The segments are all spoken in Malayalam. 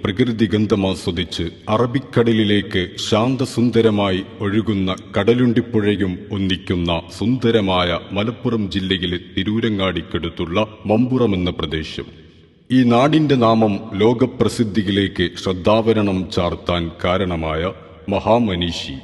പ്രകൃതി ഗന്ധമാസ്വദിച്ച് അറബിക്കടലിലേക്ക് ശാന്തസുന്ദരമായി ഒഴുകുന്ന കടലുണ്ടിപ്പുഴയും ഒന്നിക്കുന്ന സുന്ദരമായ മലപ്പുറം ജില്ലയിലെ തിരൂരങ്ങാടിക്കടുത്തുള്ള മമ്പുറം എന്ന പ്രദേശം. ഈ നാടിന്റെ നാമം ലോകപ്രസിദ്ധിയിലേക്ക് ശ്രദ്ധാവരണം ചാർത്താൻ കാരണമായ മഹാമനീഷി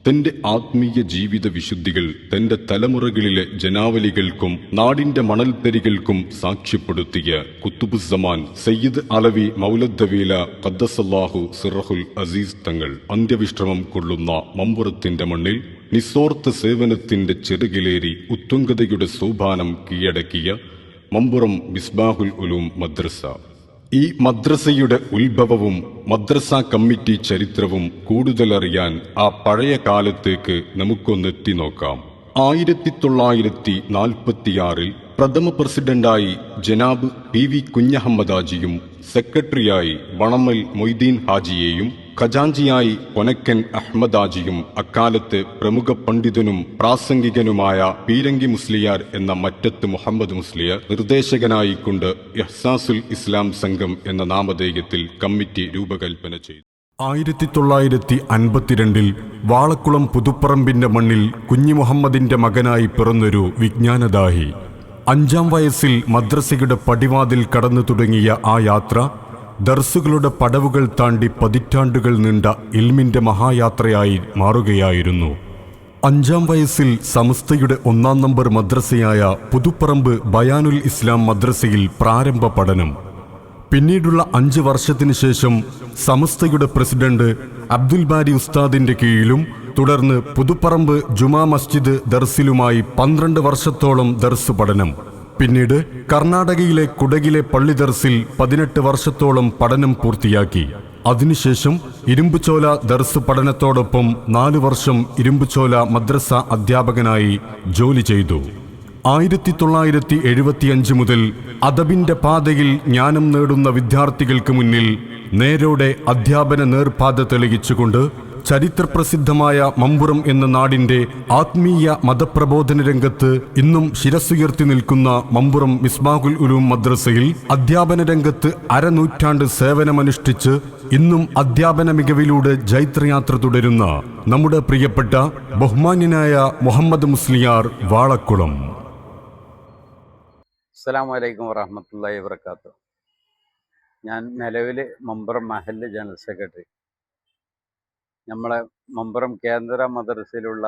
തന്റെ ആത്മീയ ജീവിത വിശുദ്ധികൾ തന്റെ തലമുറകളിലെ ജനാവലികൾക്കും നാടിന്റെ മണൽത്തരികൾക്കും സാക്ഷ്യപ്പെടുത്തിയ കുത്തുബുസ്സമാൻ സയ്യിദ് അലവി മൗലദ്ദവീല ഖദ്ദസല്ലാഹു സിറഹുൽ അസീസ് തങ്ങൾ അന്ത്യവിശ്രമം കൊള്ളുന്ന മമ്പുറത്തിന്റെ മണ്ണിൽ നിസ്വാർത്ഥ സേവനത്തിന്റെ ചെറുകിലേറി ഉത്തുംഗതയുടെ സോപാനം കീഴടക്കിയ മമ്പുറം മിസ്ബാഹുൽ ഉലൂം മദ്രസ. ഈ മദ്രസയുടെ ഉത്ഭവവും മദ്രസ കമ്മിറ്റി ചരിത്രവും കൂടുതലറിയാൻ ആ പഴയ കാലത്തേക്ക് നമുക്കൊന്നെത്തി നോക്കാം. 1946 പ്രഥമ പ്രസിഡന്റായി ജനാബ് PV കുഞ്ഞഹമ്മദാജിയും സെക്രട്ടറിയായി വണമ്മൽ മൊയ്തീൻ ഹാജിയെയും ഖജാഞ്ചിയായി പൊനക്കൻ അഹമ്മദാജിയും അക്കാലത്ത് പ്രമുഖ പണ്ഡിതനും പ്രാസംഗികനുമായ പീരങ്കി മുസ്ലിയാർ എന്ന മറ്റത്ത് മുഹമ്മദ് മുസ്ലിയാർ നിർദ്ദേശകനായിക്കൊണ്ട് ഇഹ്സാസുൽ ഇസ്ലാം സംഘം എന്ന നാമധേയത്തിൽ കമ്മിറ്റി രൂപകൽപ്പന ചെയ്തു. 1952 വാളക്കുളം പുതുപ്പറമ്പിന്റെ മണ്ണിൽ കുഞ്ഞി മുഹമ്മദിന്റെ മകനായി പിറന്നൊരു വിജ്ഞാനദാഹി 5-ാം വയസ്സിൽ മദ്രസയുടെ പടിവാതിൽ കടന്നു തുടങ്ങിയ ആ യാത്ര ദർസുകളുടെ പടവുകൾ താണ്ടി പതിറ്റാണ്ടുകൾ നീണ്ട ഇൽമിന്റെ മഹായാത്രയായി മാറുകയായിരുന്നു. 5-ാം വയസ്സിൽ സമസ്തയുടെ 1-ാം നമ്പർ മദ്രസയായ പുതുപ്പറമ്പ് ബയാനുൽ ഇസ്ലാം മദ്രസയിൽ പ്രാരംഭ പഠനം. പിന്നീടുള്ള 5 വർഷത്തിനു ശേഷം സമസ്തയുടെ പ്രസിഡന്റ് അബ്ദുൽ ബാരി ഉസ്താദിന്റെ കീഴിലും തുടർന്ന് പുതുപ്പറമ്പ് ജുമാ മസ്ജിദ് ദർസിലുമായി 12 വർഷത്തോളം ദർസ് പഠനം. പിന്നീട് കർണാടകയിലെ കുടകിലെ പള്ളി ദർസിൽ 18 വർഷത്തോളം പഠനം പൂർത്തിയാക്കി. അതിനുശേഷം ഇരുമ്പുചോല ദർസ് പഠനത്തോടൊപ്പം 4 വർഷം ഇരുമ്പുചോല മദ്രസ അധ്യാപകനായി ജോലി ചെയ്തു. 1975 മുതൽ അദബിന്റെ പാതയിൽ ജ്ഞാനം നേടുന്ന വിദ്യാർത്ഥികൾക്ക് മുന്നിൽ നേരോടെ അധ്യാപന നേർപാത തെളിയിച്ചുകൊണ്ട് ചരിത്രപ്രസിദ്ധമായ മമ്പുറം എന്ന നാടിന്റെ ആത്മീയ മതപ്രബോധന രംഗത്ത് ഇന്നും ശിരസ്സുയർത്തി നിൽക്കുന്ന മമ്പുറം മിസ്ബാഹുൽ ഉലൂം മദ്രസയിൽ അധ്യാപന രംഗത്ത് അരനൂറ്റാണ്ട് സേവനമനുഷ്ഠിച്ച് ഇന്നും അധ്യാപന മികവിലൂടെ ജൈത്രയാത്ര തുടരുന്ന നമ്മുടെ പ്രിയപ്പെട്ട ബഹുമാന്യനായ മുഹമ്മദ് മുസ്ലിയാർ വാളക്കുളം. അസ്സലാമു അലൈക്കും വറഹ്മത്തുള്ളാഹി വബറകാതുഹു. ഞാൻ നിലവിൽ മമ്പുറം മഹല്ല് ജനറൽ സെക്രട്ടറി. നമ്മളെ മമ്പുറം കേന്ദ്ര മദ്രസയിലുള്ള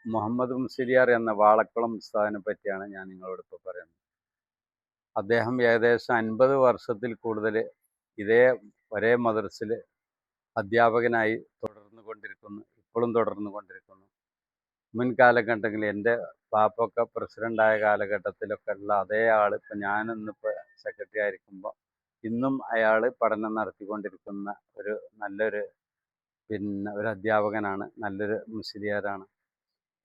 മുഹമ്മദ് മുസ്ലിയാർ എന്ന വാളക്കുളം ഉസ്താദിനെ പറ്റിയാണ് ഞാൻ നിങ്ങളോട് ഇപ്പോൾ പറയുന്നത്. അദ്ദേഹം ഏകദേശം 50 വർഷത്തിൽ കൂടുതൽ ഇതേ ഒരേ മദ്രസയിൽ അധ്യാപകനായി ഇപ്പോഴും തുടർന്നു കൊണ്ടിരിക്കുന്നു. മുൻകാലഘട്ടങ്ങളിൽ എൻ്റെ പാപ്പൊക്കെ പ്രസിഡൻ്റായ കാലഘട്ടത്തിലൊക്കെ ഉള്ള അതേ ആൾ ഇപ്പം ഞാനിന്നിപ്പോൾ സെക്രട്ടറി ആയിരിക്കുമ്പോൾ ഇന്നും അയാൾ പഠനം നടത്തിക്കൊണ്ടിരിക്കുന്ന നല്ലൊരു ഒരു അധ്യാപകനാണ്, നല്ലൊരു മുസ്ലിയാരാണ്.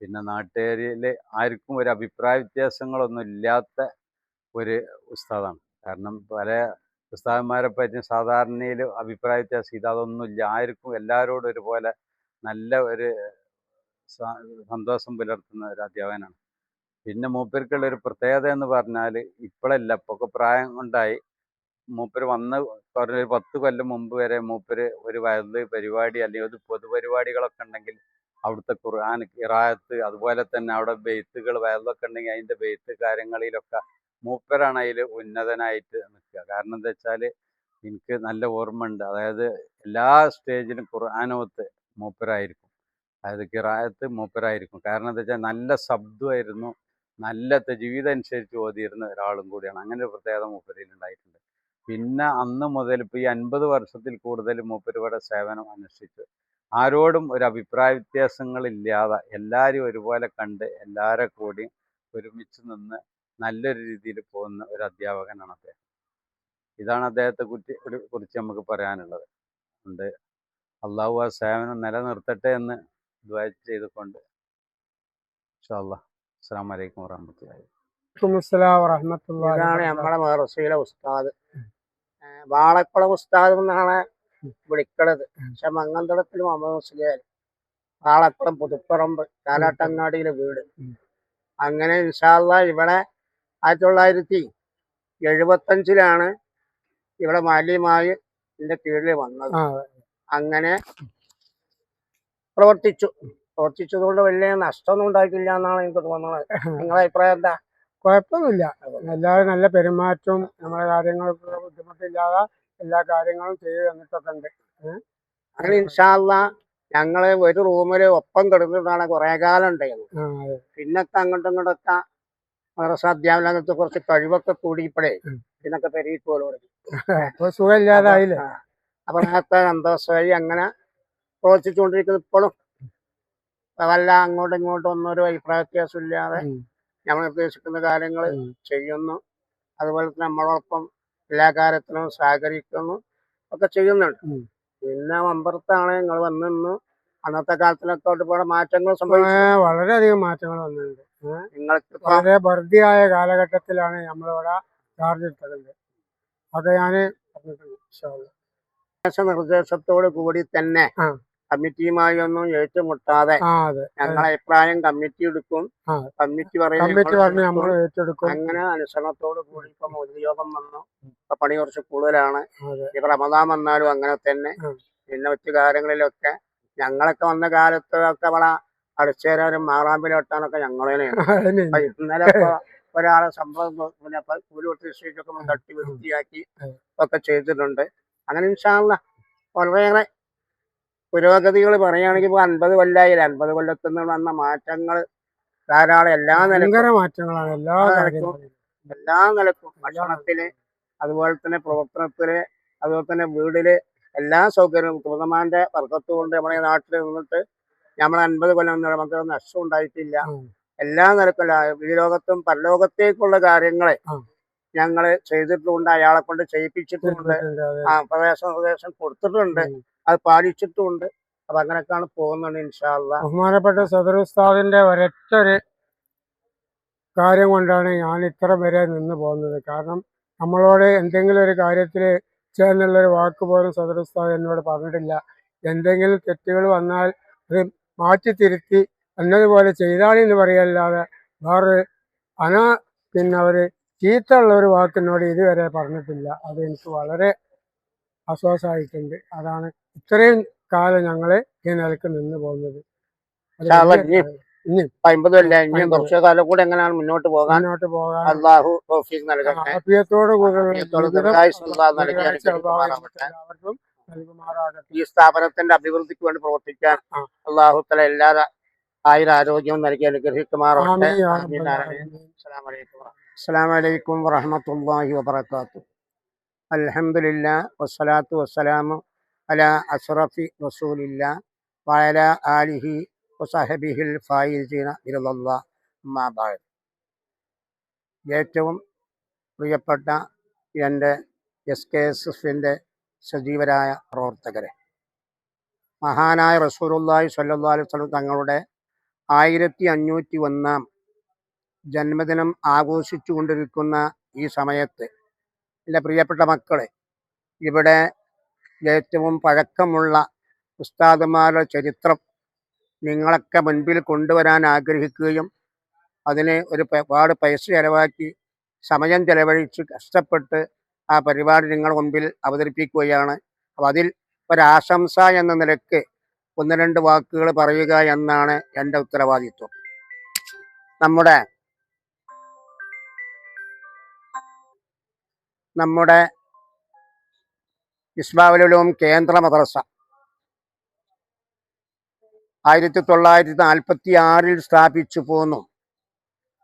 പിന്നെ നാട്ടുകാരിൽ ആർക്കും ഒരു അഭിപ്രായ വ്യത്യാസങ്ങളൊന്നും ഇല്ലാത്ത ഒരു ഉസ്താദാണ്. കാരണം പല ഉസ്താദന്മാരെ പറ്റി സാധാരണയിൽ അഭിപ്രായ വ്യത്യാസം അതൊന്നുമില്ല. ആർക്കും എല്ലാവരോടും ഒരുപോലെ നല്ല ഒരു സന്തോഷം പുലർത്തുന്ന ഒരു അധ്യാപകനാണ്. പിന്നെ മൂപ്പർക്കുള്ള ഒരു പ്രത്യേകത എന്ന് പറഞ്ഞാൽ ഇപ്പോഴല്ല, ഇപ്പൊക്കെ പ്രായം കൊണ്ടായി. മൂപ്പര് വന്ന് പറഞ്ഞൊരു 10 കൊല്ലം മുമ്പ് വരെ മൂപ്പര് ഒരു വയല് പരിപാടി അല്ലെങ്കിൽ ഒരു പൊതുപരിപാടികളൊക്കെ ഉണ്ടെങ്കിൽ അവിടുത്തെ ഖുർആൻ ഖിറാഅത്ത്, അതുപോലെ തന്നെ അവിടെ ബെയ്ത്തുകൾ വയലൊക്കെ ഉണ്ടെങ്കിൽ അതിൻ്റെ ബെയ്ത്ത് കാര്യങ്ങളിലൊക്കെ മൂപ്പരാണ് അതിൽ ഉന്നതനായിട്ട് നിൽക്കുക. കാരണം എന്താ വെച്ചാൽ എനിക്ക് നല്ല ഓർമ്മ ഉണ്ട്. അതായത് എല്ലാ സ്റ്റേജിലും ഖുർആനോത്ത് മൂപ്പരായിരിക്കും, അതായത് ഖിറാഅത്ത് മൂപ്പരായിരിക്കും. കാരണം എന്താ വെച്ചാൽ നല്ല ശബ്ദമായിരുന്നു, നല്ല തജ്വീദ് അനുസരിച്ച് ഓതിയിരുന്ന ഒരാളും കൂടിയാണ്. അങ്ങനെ ഒരു പ്രത്യേകത മൂപ്പരയിൽ ഉണ്ടായിട്ടുണ്ട്. പിന്നെ അന്ന് മുതൽ ഇപ്പോൾ ഈ 50 വർഷത്തിൽ കൂടുതൽ മൂപ്പരിവിടെ സേവനം അനുഷ്ഠിച്ചു. ആരോടും ഒരു അഭിപ്രായ വ്യത്യാസങ്ങളില്ലാതെ എല്ലാവരും ഒരുപോലെ കണ്ട് എല്ലാവരെ കൂടി ഒരുമിച്ച് നിന്ന് നല്ലൊരു രീതിയിൽ പോകുന്ന ഒരു അധ്യാപകനാണ് അദ്ദേഹം. ഇതാണ് അദ്ദേഹത്തെ കുറിച്ച് നമുക്ക് പറയാനുള്ളത്. ഉണ്ട് അള്ളാഹു ആ സേവനം നിലനിർത്തട്ടെ എന്ന് ദുആ ചെയ്തുകൊണ്ട് ഇൻഷാ അല്ലാഹ്. അസ്സലാമു അലൈക്കും വറഹ്മത്തുള്ളാഹി. ഇതാണ് നമ്മളെ മദ്രസയിലെ ഉസ്താദ്, വാളക്കുളം ഉസ്താദ് എന്നാണ് വിളിക്കണത്. പക്ഷെ മങ്ങന്തളത്തിൽ മുഹമ്മദ് മുസ്ലിയാർ, വാളക്കുളം പുതുപ്പറമ്പ് കാലാട്ടങ്ങാടിയിലെ വീട്. അങ്ങനെ ഇൻഷാ അല്ലാഹ് ഇവിടെ 1975 ഇവിടെ മാലിന്യമായി കീഴിൽ വന്നത്. ആ അങ്ങനെ പ്രവർത്തിച്ചതുകൊണ്ട് വലിയ നഷ്ടമൊന്നും ഉണ്ടായിട്ടില്ല എന്നാണ് എനിക്ക് തോന്നുന്നത്. നിങ്ങളുടെ അഭിപ്രായം എന്താ? കുഴപ്പമൊന്നുമില്ല. എല്ലാവരും നല്ല പെരുമാറ്റവും നമ്മുടെ കാര്യങ്ങൾക്ക് ബുദ്ധിമുട്ടില്ലാതെ എല്ലാ കാര്യങ്ങളും ചെയ്ത് തന്നിട്ടൊക്കെ ഉണ്ട്. അങ്ങനെ ഇൻഷാ അള്ളാ ഞങ്ങള് ഒരു റൂമില് ഒപ്പം കിടന്നിട്ടാണ് കുറെ കാലം ഉണ്ടായിരുന്നു. അതെ. പിന്നൊക്കെ അങ്ങോട്ടും ഇങ്ങോട്ടൊക്കെ മദ്രസ അധ്യാപനത്തെ കുറച്ച് കഴിവൊക്കെ കൂടിയപ്പോഴേ പിന്നൊക്കെ പെരുകിക്കോലോ. അപ്പൊ സുഖമില്ലാതായില്ലേ? അപ്പൊ നേരത്തെ സന്തോഷമായി അങ്ങനെ പ്രവർത്തിച്ചുകൊണ്ടിരിക്കുന്നത്. ഇപ്പോഴും വല്ല അങ്ങോട്ടും ഇങ്ങോട്ടും ഒന്നും ഒരു അഭിപ്രായ വ്യത്യാസമില്ലാതെ നമ്മൾ ഉദ്ദേശിക്കുന്ന കാര്യങ്ങൾ ചെയ്യുന്നു. അതുപോലെ തന്നെ നമ്മളോടൊപ്പം എല്ലാ കാര്യത്തിനും സഹകരിക്കുന്നു ഒക്കെ ചെയ്യുന്നുണ്ട്. പിന്നെ മമ്പറത്താണ് നിങ്ങൾ വന്നിരുന്നു. അന്നത്തെ കാലത്തിനൊക്കെ ഒരുപാട് മാറ്റങ്ങൾ സംഭവിച്ചു. വളരെയധികം മാറ്റങ്ങൾ വന്നിട്ടുണ്ട്. നിങ്ങൾക്ക് വളരെ ഭർതിയായ കാലഘട്ടത്തിലാണ് നമ്മളിവിടെ ചാർജ് എടുത്തത്. അത് ഞാന് നിർദ്ദേശത്തോട് കൂടി തന്നെ കമ്മിറ്റിയുമായി ഒന്നും ഏറ്റുമുട്ടാതെ ഞങ്ങളെ അഭിപ്രായം കമ്മിറ്റി എടുക്കും. കമ്മിറ്റി നമ്മൾ ഏറ്റെടുക്കും. അങ്ങനെ അനുസരണത്തോട് കൂടി ഇപ്പൊ പൊതുയോഗം വന്നു. ഇപ്പൊ പണി കുറച്ച് കൂടുതലാണ്. ഇപ്പൊ റമദാൻ വന്നാലും അങ്ങനെ തന്നെ. പിന്നെ മറ്റു കാര്യങ്ങളിലൊക്കെ ഞങ്ങളൊക്കെ വന്ന കാലത്ത് ഒക്കെ ഇവിടെ അടിച്ചേരാനും മാറാമ്പിലും ഒട്ടാനൊക്കെ ഞങ്ങളേനെയാണ്. ഇന്നലെ ഒരാളെ സംഭവം പിന്നെ കൂലി സ്റ്റേജൊക്കെ തട്ടി വൃത്തിയാക്കി ഒക്കെ ചെയ്തിട്ടുണ്ട്. അങ്ങനെ ഇൻഷാ അല്ലാഹ് വളരെയേറെ പുരോഗതികൾ പറയുകയാണെങ്കിൽ ഇപ്പൊ 50 കൊല്ലായില്ല. 50 കൊല്ലത്തിൽ നിന്ന് വന്ന മാറ്റങ്ങൾ ധാരാളം. എല്ലാ മാറ്റങ്ങളാണ് എല്ലാ നിലക്കും ഭക്ഷണത്തില്, അതുപോലെ തന്നെ പ്രവർത്തനത്തില്, അതുപോലെ തന്നെ വീടില് എല്ലാ സൗകര്യവും കുറുതമാന്റെ വർക്കത്ത് കൊണ്ട് നമ്മുടെ നാട്ടിൽ നിന്നിട്ട് നമ്മൾ 50 കൊല്ലം നമുക്ക് നഷ്ടം ഉണ്ടായിട്ടില്ല. എല്ലാ നിലക്കും ഈ ലോകത്തും പരലോകത്തേക്കുള്ള കാര്യങ്ങളെ ഞങ്ങള് ചെയ്തിട്ടുണ്ട്. അയാളെ കൊണ്ട് ചെയ്യിപ്പിച്ചിട്ടുണ്ട്. നിർദ്ദേശം കൊടുത്തിട്ടുണ്ട്. അത് പാലിച്ചിട്ടുമുണ്ട്. അപ്പൊ അങ്ങനെയൊക്കെയാണ് പോകുന്നത് ഇൻഷാ അല്ലാഹ്. ബഹുമാനപ്പെട്ട സദർ ഉസ്താദിന്റെ ഒരൊറ്റൊരു കാര്യം കൊണ്ടാണ് ഞാൻ ഇത്ര വരെ നിന്ന് പോകുന്നത്. കാരണം നമ്മളോട് എന്തെങ്കിലും ഒരു കാര്യത്തിൽ ചേർന്നുള്ളൊരു വാക്ക് പോലും സദർ ഉസ്താദ് എന്നോട് പറഞ്ഞിട്ടില്ല. എന്തെങ്കിലും തെറ്റുകൾ വന്നാൽ അത് മാറ്റി തിരുത്തി എന്നതുപോലെ ചെയ്താണെന്ന് പറയല്ലാതെ വേറെ പിന്നെ അവർ ചീത്ത ഉള്ള ഒരു വാക്കിനോട് ഇതുവരെ പറഞ്ഞിട്ടില്ല. അത് എനിക്ക് വളരെ ആശ്വാസമായിട്ടുണ്ട്. അതാണ് ഇത്രയും കാലം ഞങ്ങള് ഈ നിലക്ക് നിന്ന് പോകുന്നത്. ഇനിയും 50 അല്ല, ഇനിയും കുറച്ചു കാലം കൂടെ എങ്ങനെയാണ് മുന്നോട്ട് പോകാൻ അല്ലാഹു തൗഫീഖ് നൽകട്ടെ. ഈ സ്ഥാപനത്തിന്റെ അഭിവൃദ്ധിക്ക് വേണ്ടി പ്രവർത്തിക്കാൻ അല്ലാഹു തആല എല്ലാ ആയുരാരോഗ്യവും നൽകി അനുഗ്രഹിക്കുമാറാകട്ടെ. അസ്സലാമു അലൈക്കും വറഹ്മത്തുള്ളാഹി വബറകാതുഹു. അൽഹംദുലില്ലാഹ് വസ്സലാത്തു വസ്സലാമു അലാ അശ്റഫി റസൂലില്ലാഹ് വഅലാ ആലിഹി വസഹബിഹിൽ ഫായിസീന ബിറളില്ലാഹ്. അമ്മാ ബഅദ്. ഏറ്റവും പ്രിയപ്പെട്ട എൻ്റെ SKSFിൻ്റെ സജീവരായ പ്രവർത്തകരെ, മഹാനായ റസൂലുള്ളാഹി സ്വല്ലല്ലാഹു അലൈഹി വസല്ലം തങ്ങളുടെ 1501 ജന്മദിനം ആഘോഷിച്ചു കൊണ്ടിരിക്കുന്ന ഈ സമയത്ത് എൻ്റെ പ്രിയപ്പെട്ട മക്കളെ, ഇവിടെ ഏറ്റവും പഴക്കമുള്ള ഉസ്താദുമാരുടെ ചരിത്രം നിങ്ങളൊക്കെ മുൻപിൽ കൊണ്ടുവരാൻ ആഗ്രഹിക്കുകയും അതിന് ഒരുപാട് പൈസ ചെലവാക്കി സമയം ചെലവഴിച്ച് കഷ്ടപ്പെട്ട് ആ പരിപാടി നിങ്ങളുടെ മുമ്പിൽ അവതരിപ്പിക്കുകയാണ്. അപ്പോൾ അതിൽ ഒരാശംസ എന്ന നിലയ്ക്ക് 1-2 വാക്കുകൾ പറയുക എന്നാണ് എൻ്റെ ഉത്തരവാദിത്വം. നമ്മുടെ മിസ്ബാഹുൽ ഉലൂം കേന്ദ്ര മദ്രസ 1946 സ്ഥാപിച്ചു പോന്നു.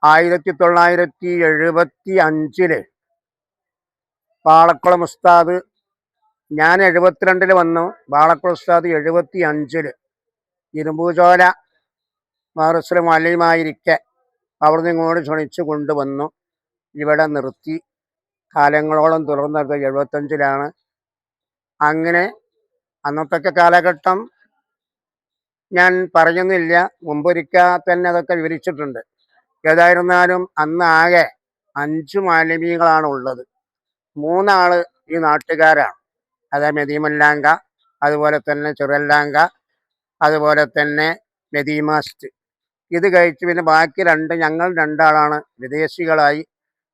1975 വാളക്കുളം ഉസ്താദ്, ഞാൻ 72 വന്നു. വാളക്കുളം ഉസ്താദ് 75 ഇരുമ്പൂചോല മദ്രസയിൽ മുഅല്ലിമായിരിക്കെ അവിടുന്ന് ഇങ്ങോട്ട് ക്ഷണിച്ചു കൊണ്ടുവന്നു. ഇവിടെ നിർത്തി കാലങ്ങളോളം തുടർന്നത് 75 അങ്ങനെ അന്നത്തെ കാലഘട്ടം ഞാൻ പറയുന്നില്ല, മുമ്പൊരിക്കൽ തന്നെ അതൊക്കെ വിവരിച്ചിട്ടുണ്ട്. ഏതായിരുന്നാലും അന്ന് ആകെ 5 മുഅല്ലിമീങ്ങളാണ് ഉള്ളത്. 3 ആള് ഈ നാട്ടുകാരാണ്. അതായത് മെദീമല്ലാങ്ക, അതുപോലെ തന്നെ ചെറുവല്ലാങ്ക, അതുപോലെ തന്നെ മെദീമാസ്റ്റ്. ഇത് കഴിച്ച് പിന്നെ ബാക്കി ഞങ്ങൾ 2 ആളാണ് വിദേശികളായി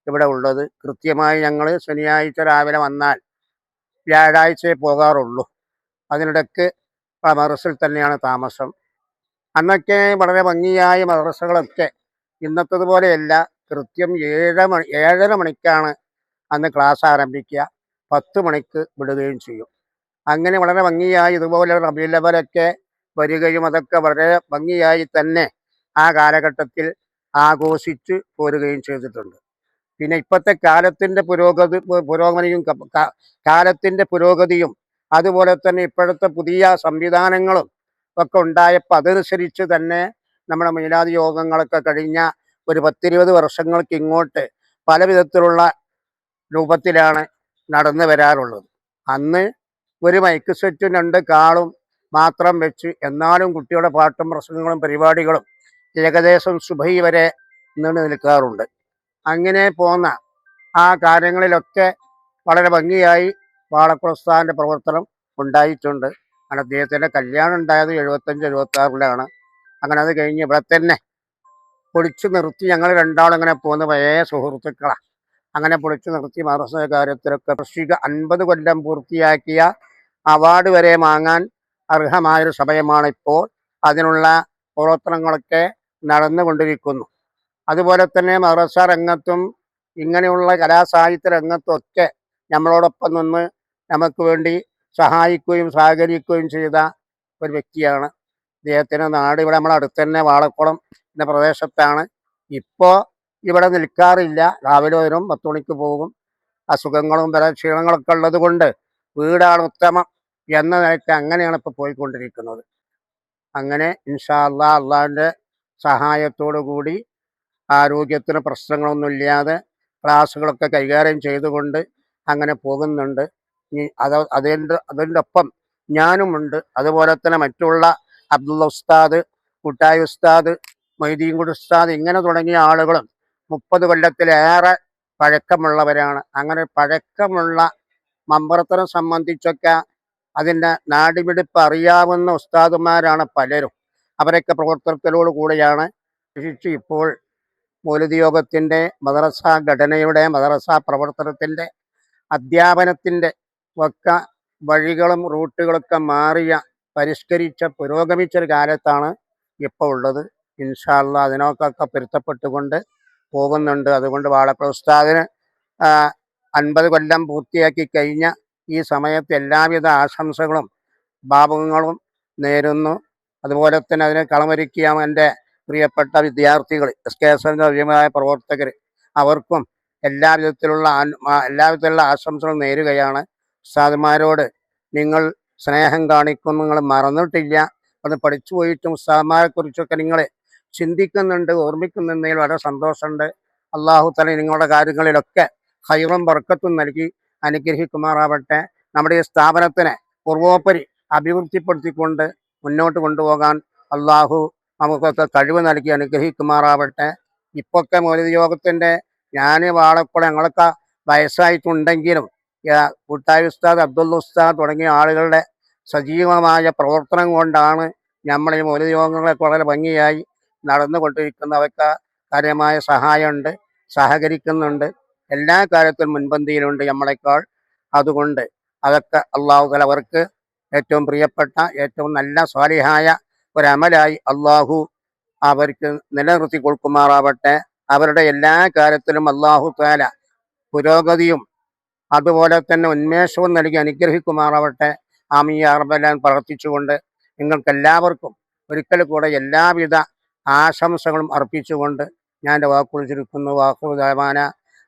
ഇവിടെ ഉള്ളത്. കൃത്യമായി ഞങ്ങൾ ശനിയാഴ്ച രാവിലെ വന്നാൽ വ്യാഴാഴ്ചയെ പോകാറുള്ളൂ. അതിനിടയ്ക്ക് മദ്രസയിൽ തന്നെയാണ് താമസം. അന്നൊക്കെ വളരെ ഭംഗിയായ മദ്രസകളൊക്കെ ഇന്നത്തതുപോലെയല്ല. കൃത്യം 7:30 മണിക്കാണ് അന്ന് ക്ലാസ് ആരംഭിക്കുക. 10 മണിക്ക് വിടുകയും ചെയ്യും. അങ്ങനെ വളരെ ഭംഗിയായി ഇതുപോലെ റബീഉൽ അവ്വലൊക്കെ വരികയും അതൊക്കെ വളരെ ഭംഗിയായി തന്നെ ആ കാലഘട്ടത്തിൽ ആഘോഷിച്ച് പോരുകയും ചെയ്തിട്ടുണ്ട്. പിന്നെ ഇപ്പോഴത്തെ കാലത്തിൻ്റെ പുരോഗമനയും കാലത്തിൻ്റെ പുരോഗതിയും അതുപോലെ തന്നെ ഇപ്പോഴത്തെ പുതിയ സംവിധാനങ്ങളും ഒക്കെ ഉണ്ടായപ്പോൾ അതനുസരിച്ച് തന്നെ നമ്മുടെ മീലാദ് യോഗങ്ങളൊക്കെ കഴിഞ്ഞ ഒരു 10-20 വർഷങ്ങൾക്ക് ഇങ്ങോട്ട് പല വിധത്തിലുള്ള രൂപത്തിലാണ് നടന്നു വരാറുള്ളത്. അന്ന് ഒരു മൈക്ക് സെറ്റും 2 കാളും മാത്രം വെച്ച് എന്നാലും കുട്ടികളുടെ പാട്ടും പ്രസംഗങ്ങളും പരിപാടികളും ഏകദേശം സുബഹി വരെ നീണ്ടു നിൽക്കാറുണ്ട്. അങ്ങനെ പോന്ന ആ കാര്യങ്ങളിലൊക്കെ വളരെ ഭംഗിയായി വാളക്കുളസ്ഥാൻ്റെ പ്രവർത്തനം ഉണ്ടായിട്ടുണ്ട്. അങ്ങനെ അദ്ദേഹത്തിൻ്റെ കല്യാണം ഉണ്ടായത് 75-76-ലാണ്. അങ്ങനെ അത് കഴിഞ്ഞ് ഇവിടെ തന്നെ പൊളിച്ചു നിർത്തി ഞങ്ങൾ രണ്ടാളും അങ്ങനെ പോകുന്ന പഴയ സുഹൃത്തുക്കളാണ്. അങ്ങനെ പൊളിച്ചു നിർത്തി മദ്രസ കാര്യത്തിലൊക്കെ 50 കൊല്ലം പൂർത്തിയാക്കിയ അവാർഡ് വരെ വാങ്ങാൻ അർഹമായൊരു സമയമാണ് ഇപ്പോൾ. അതിനുള്ള പ്രവർത്തനങ്ങളൊക്കെ നടന്നുകൊണ്ടിരിക്കുന്നു. അതുപോലെ തന്നെ മദ്രസ രംഗത്തും ഇങ്ങനെയുള്ള കലാസാഹിത്യ രംഗത്തും ഒക്കെ നമ്മളോടൊപ്പം നിന്ന് നമുക്ക് വേണ്ടി സഹായിക്കുകയും സഹകരിക്കുകയും ചെയ്ത ഒരു വ്യക്തിയാണ്. അദ്ദേഹത്തിൻ്റെ നാട് ഇവിടെ നമ്മളെ അടുത്ത് തന്നെ വാളക്കുളം എന്ന പ്രദേശത്താണ്. ഇപ്പോൾ ഇവിടെ നിൽക്കാറില്ല. രാവിലെ വരും, 10 മണിക്ക് പോകും. അസുഖങ്ങളും പല ക്ഷീണങ്ങളൊക്കെ ഉള്ളത് കൊണ്ട് വീടാണ് ഉത്തമം എന്ന നിലയ്ക്ക് അങ്ങനെയാണ് ഇപ്പോൾ പോയിക്കൊണ്ടിരിക്കുന്നത്. അങ്ങനെ ഇൻഷാ അള്ളാ അള്ളാഹിൻ്റെ സഹായത്തോടു കൂടി ആരോഗ്യത്തിന് പ്രശ്നങ്ങളൊന്നുമില്ലാതെ ക്ലാസ്സുകളൊക്കെ കൈകാര്യം ചെയ്തുകൊണ്ട് അങ്ങനെ പോകുന്നുണ്ട്. അതിൻ്റെ ഒപ്പം ഞാനുമുണ്ട്. അതുപോലെ തന്നെ മറ്റുള്ള അബ്ദുള്ള ഉസ്താദ്, കുട്ടായി ഉസ്താദ്, മൊയ്തീൻകുട്ടി ഉസ്താദ് ഇങ്ങനെ തുടങ്ങിയ ആളുകളും 30 കൊല്ലത്തിലേറെ പഴക്കമുള്ളവരാണ്. അങ്ങനെ പഴക്കമുള്ള മമ്പറത്തരം സംബന്ധിച്ചൊക്കെ അതിൻ്റെ നാടിമിടിപ്പ് അറിയാവുന്ന ഉസ്താദുമാരാണ് പലരും. അവരൊക്കെ പ്രവർത്തനത്തിനോട് കൂടിയാണ് വിശേഷിച്ച് ഇപ്പോൾ മൗലിദ് യോഗത്തിൻ്റെ മദ്രസ ഘടനയുടെ മദ്രസ പ്രവർത്തനത്തിൻ്റെ അധ്യാപനത്തിൻ്റെ ഒക്കെ വഴികളും റൂട്ടുകളൊക്കെ മാറിയ പരിഷ്കരിച്ച പുരോഗമിച്ചൊരു കാലത്താണ് ഇപ്പോൾ ഉള്ളത്. ഇൻഷാ അള്ളാ അതിനൊക്കെ പൊരുത്തപ്പെട്ടുകൊണ്ട് പോകുന്നുണ്ട്. അതുകൊണ്ട് വാളക്കുളം ഉസ്താദിന് 50 കൊല്ലം പൂർത്തിയാക്കി കഴിഞ്ഞ ഈ സമയത്ത് എല്ലാവിധ ആശംസകളും ഭാവുകങ്ങളും നേരുന്നു. അതുപോലെ തന്നെ അതിനെ കളമൊരുക്കിയ എൻ്റെ പ്രിയപ്പെട്ട വിദ്യാർത്ഥികൾ, SKSന്റെ അഭിമായ പ്രവർത്തകർ, അവർക്കും എല്ലാവിധത്തിലുള്ള ആശംസകൾ നേരുകയാണ്. ഉസ്താദുമാരോട് നിങ്ങൾ സ്നേഹം കാണിക്കും, നിങ്ങൾ മറന്നിട്ടില്ല, അത് പഠിച്ചു പോയിട്ടും ഉസ്താദുമാരെ കുറിച്ചൊക്കെ നിങ്ങൾ ചിന്തിക്കുന്നുണ്ട്, ഓർമ്മിക്കുന്നതിൽ വളരെ സന്തോഷമുണ്ട്. അള്ളാഹു തആല നിങ്ങളുടെ കാര്യങ്ങളിലൊക്കെ ഖൈറും ബർക്കത്തും നൽകി അനുഗ്രഹിക്കുമാറാവട്ടെ. നമ്മുടെ ഈ സ്ഥാപനത്തിനെ പൂർവോപരി അഭിവൃദ്ധിപ്പെടുത്തിക്കൊണ്ട് മുന്നോട്ട് കൊണ്ടുപോകാൻ അള്ളാഹു നമുക്കൊക്കെ കഴിവ് നൽകി അനുഗ്രഹിക്കുമാറാവട്ടെ. ഇപ്പൊക്കെ മൗലിദ് യോഗത്തിൻ്റെ ഞാൻ വാളക്കുളം ഞങ്ങളൊക്കെ വയസ്സായിട്ടുണ്ടെങ്കിലും കുട്ടായി ഉസ്താദ്, അബ്ദുള്ള ഉസ്താദ് തുടങ്ങിയ ആളുകളുടെ സജീവമായ പ്രവർത്തനം കൊണ്ടാണ് നമ്മൾ ഈ മൗലിദ് യോഗങ്ങളൊക്കെ വളരെ ഭംഗിയായി നടന്നുകൊണ്ടിരിക്കുന്നവർക്ക് കാര്യമായ സഹായമുണ്ട്, സഹകരിക്കുന്നുണ്ട്, എല്ലാ കാര്യത്തിലും മുൻപന്തിയിലുണ്ട് നമ്മളെക്കാൾ. അതുകൊണ്ട് അതൊക്കെ അള്ളാഹു തആല അവർക്ക് ഏറ്റവും പ്രിയപ്പെട്ട ഏറ്റവും നല്ല സ്വാലിഹായ ഒരമലായി അള്ളാഹു അവർക്ക് നിലനിർത്തി കൊടുക്കുമാറാവട്ടെ. അവരുടെ എല്ലാ കാര്യത്തിലും അള്ളാഹു തആല പുരോഗതിയും അതുപോലെ തന്നെ ഉന്മേഷവും നൽകി അനുഗ്രഹിക്കുമാറാവട്ടെ. ആമീൻ യാ റബ്ബൽ ആലമീൻ പ്രാർത്ഥിച്ചുകൊണ്ട് നിങ്ങൾക്കെല്ലാവർക്കും ഒരിക്കൽ കൂടെ എല്ലാവിധ ആശംസകളും അർപ്പിച്ചുകൊണ്ട് ഞാൻ എൻ്റെ വാക്കുകൾ ചുരുക്കുന്നു. വാഖിറു ദഅവാന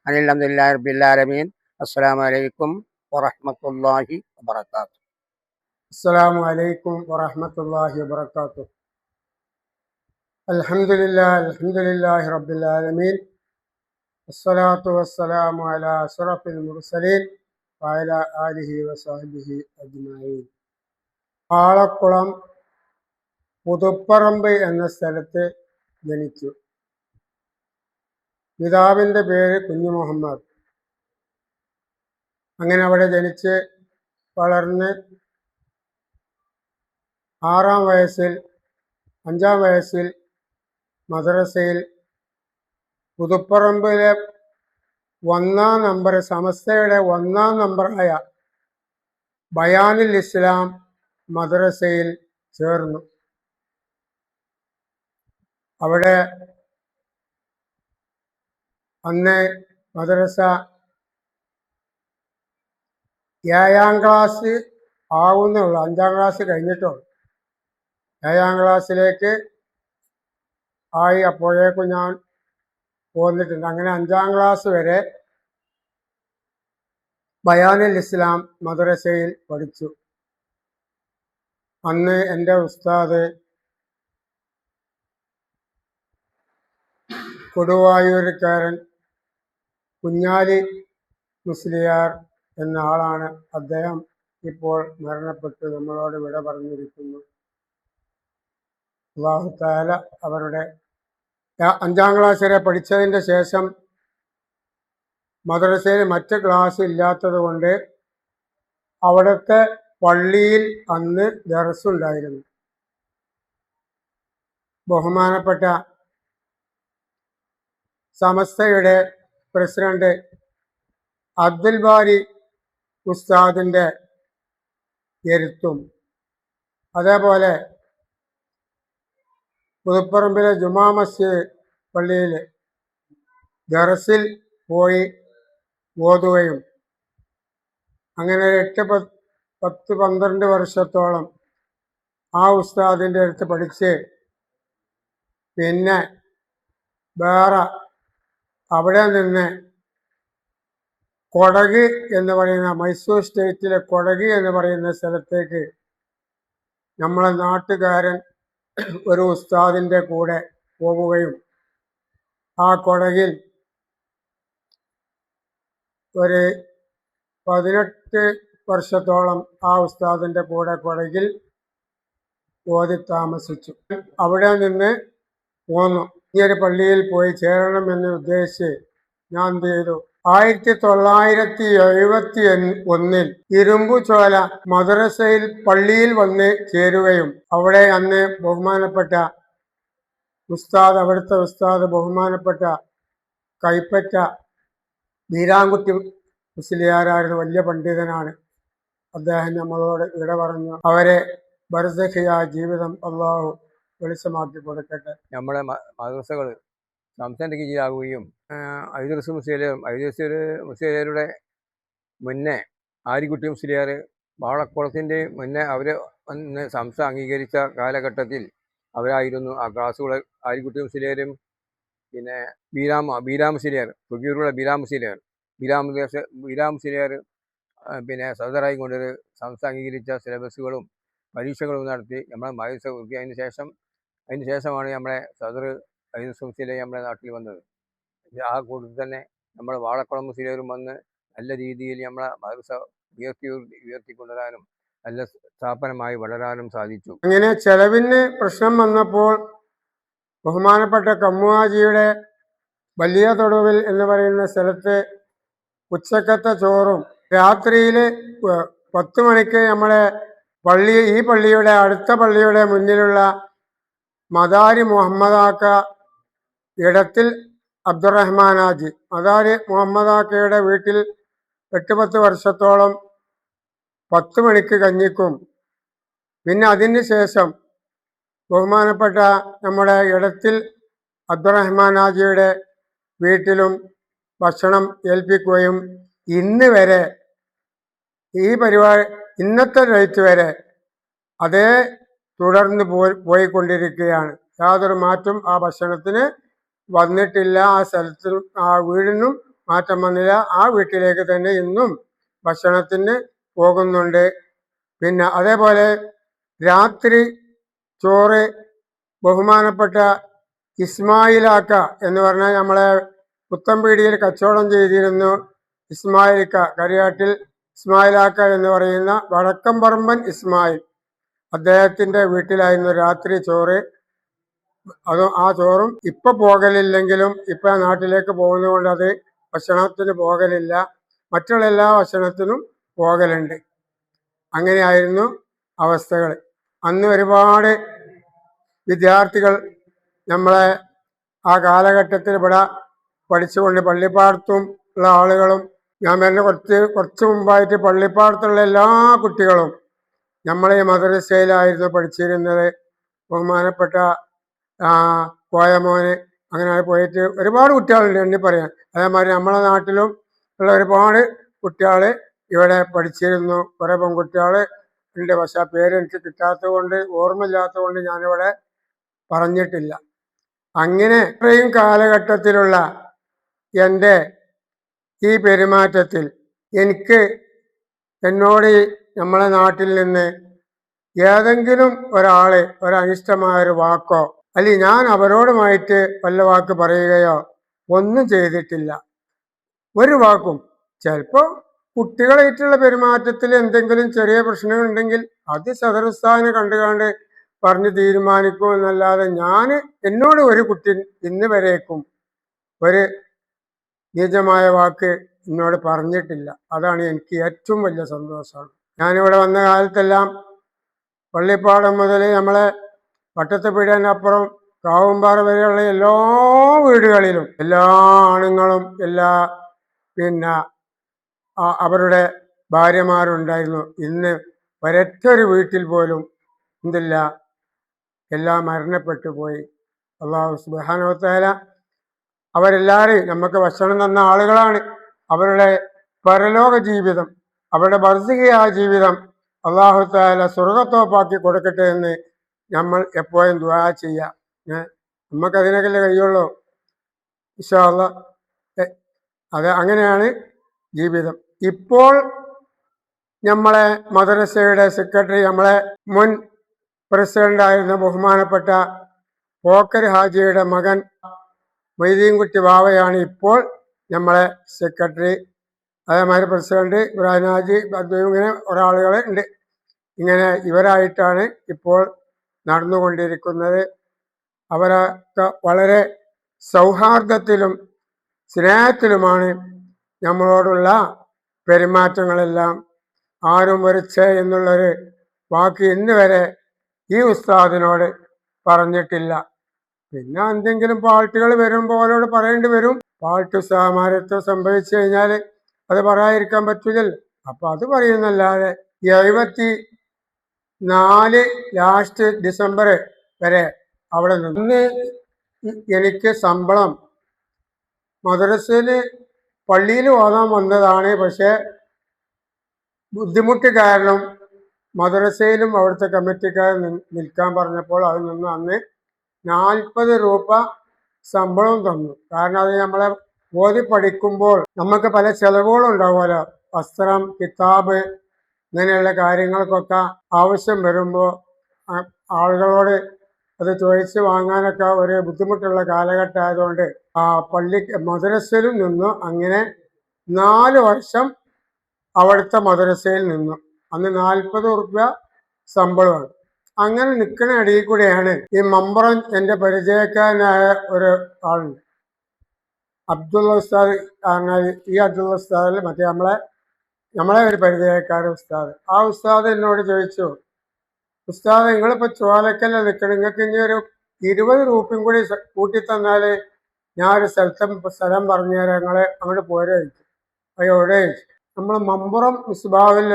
അനിൽ ഹംദുലില്ലാഹി റബ്ബിൽ ആലമീൻ. അസ്സലാമു അലൈക്കും വറഹ്മത്തുള്ളാഹി വബറകാതുഹു. അസ്സലാമു അലൈക്കും വറഹ്മത്തുള്ളാഹി വബറകാതുഹു. അൽഹംദുലില്ലാഹി റബ്ബിൽ ആലമീൻ. അസ്സലാത്തു വസ്സലാമു അലാ അശ്റഫിൽ മുർസലീൻ വഅലാ ആലിഹി വസഹ്ബിഹി അജ്മഈൻ. ആളക്കുളം പുതുപ്പറമ്പ് എന്ന സ്ഥലത്ത് ജനിച്ചു. പിതാവിൻ്റെ പേര് കുഞ്ഞു മുഹമ്മദ്. അങ്ങനെ അവിടെ ജനിച്ച് വളർന്ന് 6-ാം വയസ്സിൽ 5-ാം വയസ്സിൽ മദ്രസയിൽ പുതുപ്പറമ്പിലെ 1-ാം നമ്പർ സമസ്തയുടെ 1-ാം നമ്പറായ ബയാനുൽ ഇസ്ലാം മദ്രസയിൽ ചേർന്നു. അവിടെ അന്ന് മദ്രസ 7ാം ക്ലാസ് ആവുന്നുള്ളൂ, 5ാം ക്ലാസ് കഴിഞ്ഞിട്ടുള്ളൂ. 7ാം ക്ലാസ്സിലേക്ക് ആയി അപ്പോഴേക്കും ഞാൻ പോന്നിട്ടുണ്ട്. അങ്ങനെ 5ാം ക്ലാസ് വരെ ബയാനുൽ ഇസ്ലാം മദ്രസയിൽ പഠിച്ചു. അന്ന് എൻ്റെ ഉസ്താദ് കൊടുവായൂർക്കാരൻ കുഞ്ഞാലി മുസ്ലിയാർ എന്ന ആളാണ്. അദ്ദേഹം ഇപ്പോൾ മരണപ്പെട്ട് നമ്മളോട് വിട പറഞ്ഞിരിക്കുന്നു. അല്ലാഹു തആല അവരുടെ 5ാം ക്ലാസ് വരെ പഠിച്ചതിൻ്റെ ശേഷം മദ്രസയിൽ മറ്റ് ക്ലാസ് ഇല്ലാത്തത് കൊണ്ട് അവിടുത്തെ പള്ളിയിൽ അന്ന് ദർസുണ്ടായിരുന്നു. ബഹുമാനപ്പെട്ട സമസ്തയുടെ പ്രസിഡന്റ് അബ്ദുൽ ബാരി ഉസ്താദിൻ്റെ എഴുത്തും അതേപോലെ പുതുപ്പറമ്പിലെ ജുമാ മസ്ജിദ് പള്ളിയിൽ ദർസിൽ പോയി ഓതുകയും അങ്ങനെ 8-10-12 വർഷത്തോളം ആ ഉസ്താദിൻ്റെ അടുത്ത് പഠിച്ച് പിന്നെ വേറെ അവിടെ നിന്ന് കൊടക് എന്ന് പറയുന്ന മൈസൂർ സ്റ്റേറ്റിലെ കൊടക് എന്ന് പറയുന്ന സ്ഥലത്തേക്ക് നമ്മളെ നാട്ടുകാരൻ ഒരു ഉസ്താദിൻ്റെ കൂടെ പോവുകയും ആ കൊടകിൽ ഒരു 18 വർഷത്തോളം ആ ഉസ്താദിൻ്റെ കൂടെ കൊടകിൽ ഓതി താമസിച്ചു. അവിടെ നിന്ന് പോന്നു. ഈ ഒരു പള്ളിയിൽ പോയി ചേരണമെന്ന് ഉദ്ദേശിച്ച് ഞാൻ എന്ത് ചെയ്തു, 1971 ഇരുമ്പുചോല മദ്രസയിൽ പള്ളിയിൽ വന്ന് ചേരുകയും അവിടെ അന്ന് ബഹുമാനപ്പെട്ട ഉസ്താദ്, അവിടുത്തെ ഉസ്താദ് ബഹുമാനപ്പെട്ട കൈപ്പറ്റ ബീരാൻകുട്ടി മുസ്ലിയാരായിരുന്നു. വലിയ പണ്ഡിതനാണ്. അദ്ദേഹം നമ്മളോട് വിട പറഞ്ഞു. അവരെ ബർസഖിയായ ജീവിതം അള്ളാഹു വെളിച്ചമാക്കി കൊടുക്കട്ടെ. നമ്മുടെ മദ്രസകൾ സംസ്ഥാന കീഴിലാകുകയും ഐദർസ് മുസ്ലിയാരുടെ മുന്നേ ആരിക്കുട്ടി മുസ്ലിയാർ വാളക്കുളത്തിൻ്റെ മുന്നേ അവർ അന്ന് സംസ്ഥ അംഗീകരിച്ച കാലഘട്ടത്തിൽ അവരായിരുന്നു ആ ക്ലാസ്സുകൾ. ആരിക്കുട്ടി മുസ്ലിയാരും പിന്നെ ബീരാം മുസ്ലിയാർ, തുകയൂരുള്ള ബീരാം മുസ്ലിയാർ പിന്നെ സദറായി കൊണ്ടൊരു സംസ്ഥ അംഗീകരിച്ച സിലബസുകളും പരീക്ഷകളും നടത്തി നമ്മളെ മദ്രസ അതിന് ശേഷമാണ് നമ്മുടെ സദർ ഐദർസ് മുസ്ലിയാർ നമ്മുടെ നാട്ടിൽ വന്നത്. ആ കൂട്ടത്തിൽ തന്നെ നമ്മുടെ വാളക്കുളം മുസ്ലിയാരും വന്ന് നല്ല രീതിയിൽ നമ്മളെ മദ്രസ ഉയർത്തിക്കൊണ്ടുവരാനും നല്ല സ്ഥാപനമായി വളരാനും സാധിച്ചു. അങ്ങനെ ചെലവിന് പ്രശ്നം വന്നപ്പോൾ ബഹുമാനപ്പെട്ട കമ്മുവാജിയുടെ വലിയ തൊടുവിൽ എന്ന് പറയുന്ന സ്ഥലത്ത് ഉച്ചക്കത്തെ ചോറും രാത്രിയിൽ 10 മണിക്ക് നമ്മളെ ഈ പള്ളിയുടെ അടുത്ത പള്ളിയുടെ മുന്നിലുള്ള മദാരി മുഹമ്മദാക്ക ഇടത്തിൽ അബ്ദുറഹ്മാൻ ഹാജി മദാരി മുഹമ്മദാക്കയുടെ വീട്ടിൽ 8-10 വർഷത്തോളം 10 മണിക്ക് കഞ്ഞിക്കും, പിന്നെ അതിന് ശേഷം ബഹുമാനപ്പെട്ട നമ്മുടെ ഇടത്തിൽ അബ്ദുറഹ്മാൻ ഹാജിയുടെ വീട്ടിലും ഭക്ഷണം ഏൽപ്പിക്കുകയും ഇന്ന് വരെ ഈ പരിപാടി ഇന്നത്തെ ഡേറ്റ് വരെ അതേ തുടർന്ന് പോയിക്കൊണ്ടിരിക്കുകയാണ്. യാതൊരു മാറ്റം ആ ഭക്ഷണത്തിന് വന്നിട്ടില്ല. ആ സ്ഥലത്തിനും ആ വീടിനും മാറ്റം വന്നില്ല. ആ വീട്ടിലേക്ക് തന്നെ ഇന്നും ഭക്ഷണത്തിന് പോകുന്നുണ്ട്. പിന്നെ അതേപോലെ രാത്രി ചോറ് ബഹുമാനപ്പെട്ട ഇസ്മായിലാക്ക എന്ന് പറഞ്ഞാൽ നമ്മളെ പുത്തമ്പീടിയിൽ കച്ചവടം ചെയ്തിരുന്നു. ഇസ്മായിൽക്ക, കരിയാട്ടിൽ ഇസ്മായിലാക്ക എന്ന് പറയുന്ന വടക്കംപറമ്പൻ ഇസ്മായിൽ, അദ്ദേഹത്തിൻ്റെ വീട്ടിലായിരുന്നു രാത്രി ചോറ്. ആ ചോറും ഇപ്പം പോകലില്ലെങ്കിലും ഇപ്പം നാട്ടിലേക്ക് പോകുന്നതുകൊണ്ട് അത് ഭക്ഷണത്തിന് പോകലില്ല. മറ്റുള്ള എല്ലാ ഭക്ഷണത്തിനും പോകലുണ്ട്. അങ്ങനെയായിരുന്നു അവസ്ഥകൾ. അന്ന് ഒരുപാട് വിദ്യാർത്ഥികൾ നമ്മളെ ആ കാലഘട്ടത്തിൽ ഇവിടെ പഠിച്ചുകൊണ്ട് പള്ളിപ്പാടത്തും ഉള്ള ആളുകളും ഞാൻ വരുന്ന കുറച്ച് മുമ്പായിട്ട് പള്ളിപ്പാടത്തുള്ള എല്ലാ കുട്ടികളും നമ്മളെ ഈ മദ്രസയിലായിരുന്നു പഠിച്ചിരുന്നത്. ബഹുമാനപ്പെട്ട കോയമോന് അങ്ങനെ പോയിട്ട് ഒരുപാട് കുട്ടികളുണ്ട് എണ്ണി പറയാൻ. അതേമാതിരി നമ്മളെ നാട്ടിലും ഉള്ള ഒരുപാട് കുട്ടികൾ ഇവിടെ പഠിച്ചിരുന്നു. കുറേ പെൺകുട്ടികൾ ഉണ്ട്. പക്ഷെ ആ പേര് എനിക്ക് കിട്ടാത്തത് കൊണ്ട്, ഓർമ്മയില്ലാത്തത് കൊണ്ട് ഞാനിവിടെ പറഞ്ഞിട്ടില്ല. അങ്ങനെ ഇത്രയും കാലഘട്ടത്തിലുള്ള എൻ്റെ ഈ പെരുമാറ്റത്തിൽ എന്നോട് നമ്മളെ നാട്ടിൽ നിന്ന് ഏതെങ്കിലും ഒരാള് ഒരനിഷ്ടമായൊരു വാക്കോ അല്ലെങ്കിൽ ഞാൻ അവരോടുമായിട്ട് വല്ല വാക്ക് പറയുകയോ ഒന്നും ചെയ്തിട്ടില്ല. ഒരു വാക്കും. ചിലപ്പോൾ കുട്ടികളായിട്ടുള്ള പെരുമാറ്റത്തിൽ എന്തെങ്കിലും ചെറിയ പ്രശ്നങ്ങളുണ്ടെങ്കിൽ അത് സദർ ഉസ്താദിനെ കണ്ടുകൊണ്ട് പറഞ്ഞ് തീരുമാനിക്കും എന്നല്ലാതെ എന്നോട് ഒരു കുട്ടി ഇന്ന് വരേക്കും ഒരു നീചമായ വാക്ക് എന്നോട് പറഞ്ഞിട്ടില്ല. അതാണ് എനിക്ക് ഏറ്റവും വലിയ സന്തോഷമാണ്. ഞാനിവിടെ വന്ന കാലത്തെല്ലാം പള്ളിപ്പാടം മുതൽ നമ്മളെ വട്ടത്തുപീടിയനപ്പുറം കാവുംപാറ വരെയുള്ള എല്ലാ വീടുകളിലും എല്ലാ ആണുങ്ങളും എല്ലാ അവരുടെ ഭാര്യമാരുണ്ടായിരുന്നു. ഇന്ന് ഒരൊറ്റൊരു വീട്ടിൽ പോലും എന്തില്ല, എല്ലാം മരണപ്പെട്ടു പോയി. അല്ലാഹു സുബ്ഹാനഹു വ തആല അവരെല്ലാവരെയും നമുക്ക് ഭക്ഷണം തന്ന ആളുകളാണ്. അവരുടെ പരലോക ജീവിതം, അവരുടെ ബർസിഖിയായ ജീവിതം അല്ലാഹു തആല സ്വർഗത്തോപ്പാക്കി കൊടുക്കട്ടെ എന്ന് നമ്മൾ എപ്പോഴും ദുആ ചെയ്യാം. നമുക്കതിനൊക്കെ കഴിയുള്ളൂ. ഇൻഷാ അല്ലാഹ്. അത് അങ്ങനെയാണ് ജീവിതം. ഇപ്പോൾ നമ്മളെ മദ്രസയുടെ സെക്രട്ടറി, നമ്മളെ മുൻ പ്രസിഡന്റായിരുന്ന ബഹുമാനപ്പെട്ട പോക്കർ ഹാജിയുടെ മകൻ മൊയ്തീൻകുട്ടി വാവയാണ് ഇപ്പോൾ നമ്മളെ സെക്രട്ടറി. അതേമാതിരി പ്രസിഡന്റ് ഇബ്രാഹിം ഹാജി, ഇങ്ങനെ ഒരാളുകൾ ഉണ്ട്. ഇങ്ങനെ ഇവരായിട്ടാണ് ഇപ്പോൾ നടന്നുകൊണ്ടിരിക്കുന്നത്. അവരൊക്കെ വളരെ സൗഹാർദ്ദത്തിലും സ്നേഹത്തിലുമാണ് നമ്മളോടുള്ള പെരുമാറ്റങ്ങളെല്ലാം. ആരും വരച്ചേ എന്നുള്ളൊരു വാക്ക് ഇന്ന് വരെ ഈ ഉസ്താദിനോട് പറഞ്ഞിട്ടില്ല. പിന്നെ എന്തെങ്കിലും പാട്ടുകൾ വരുമ്പോൾ അവരോട് പറയേണ്ടി വരും. പാട്ട് ഉസ്താദുമാരത്ത് സംഭവിച്ചു കഴിഞ്ഞാൽ അത് പറയാതിരിക്കാൻ പറ്റില്ലല്ലോ. അപ്പൊ അത് പറയുന്നല്ലാതെ 74 ലാസ്റ്റ് ഡിസംബർ വരെ അവിടെ നിന്ന് എനിക്ക് ശമ്പളം മദ്രസയിൽ പള്ളിയിൽ ഓതാൻ വന്നതാണ്. പക്ഷെ ബുദ്ധിമുട്ട് കാരണം മദ്രസയിലും അവിടുത്തെ കമ്മിറ്റിക്കാർ നിൽക്കാൻ പറഞ്ഞപ്പോൾ അതിൽ നിന്ന് അന്ന് 40 രൂപ ശമ്പളം തന്നു. കാരണം അത് നമ്മളെ ഓതി പഠിക്കുമ്പോൾ നമുക്ക് പല ചെലവുകളും ഉണ്ടാവുമല്ലോ. വസ്ത്രം, കിതാബ്, ഇങ്ങനെയുള്ള കാര്യങ്ങൾക്കൊക്കെ ആവശ്യം വരുമ്പോൾ ആളുകളോട് അത് ചോദിച്ച് വാങ്ങാനൊക്കെ ഒരു ബുദ്ധിമുട്ടുള്ള കാലഘട്ടം ആയതുകൊണ്ട് മദ്രസയിലും നിന്നു. അങ്ങനെ 4 വർഷം അവിടുത്തെ മദ്രസയിൽ നിന്നു. അന്ന് 40 രൂപ ശമ്പളമാണ്. അങ്ങനെ നിൽക്കുന്ന ഇടയിൽ കൂടെയാണ് ഈ മമ്പുറം എൻ്റെ പരിചയക്കാരനായ ഒരു ആളുണ്ട്, അബ്ദുള്ള ഉസ്താദ്. ഈ അബ്ദുള്ള ഉസ്താദിൽ മറ്റേ നമ്മളെ ഒരു പരിചയക്കാരൻ ഉസ്താദ്. ആ ഉസ്താദ് എന്നോട് ചോദിച്ചു, ഉസ്താദ് നിങ്ങളിപ്പോൾ ചോലക്കല്ല നിൽക്കണം, നിങ്ങൾക്ക് ഇനി ഒരു 20 രൂപയും കൂടി കൂട്ടി തന്നാൽ ഞാൻ ഒരു സ്ഥലം പറഞ്ഞുതരാം, നിങ്ങളെ അങ്ങോട്ട് പോരെ ചോദിച്ചു. അത് എവിടെ ചോദിച്ചു. നമ്മൾ മമ്പുറം മിസ്ബാഹുൽ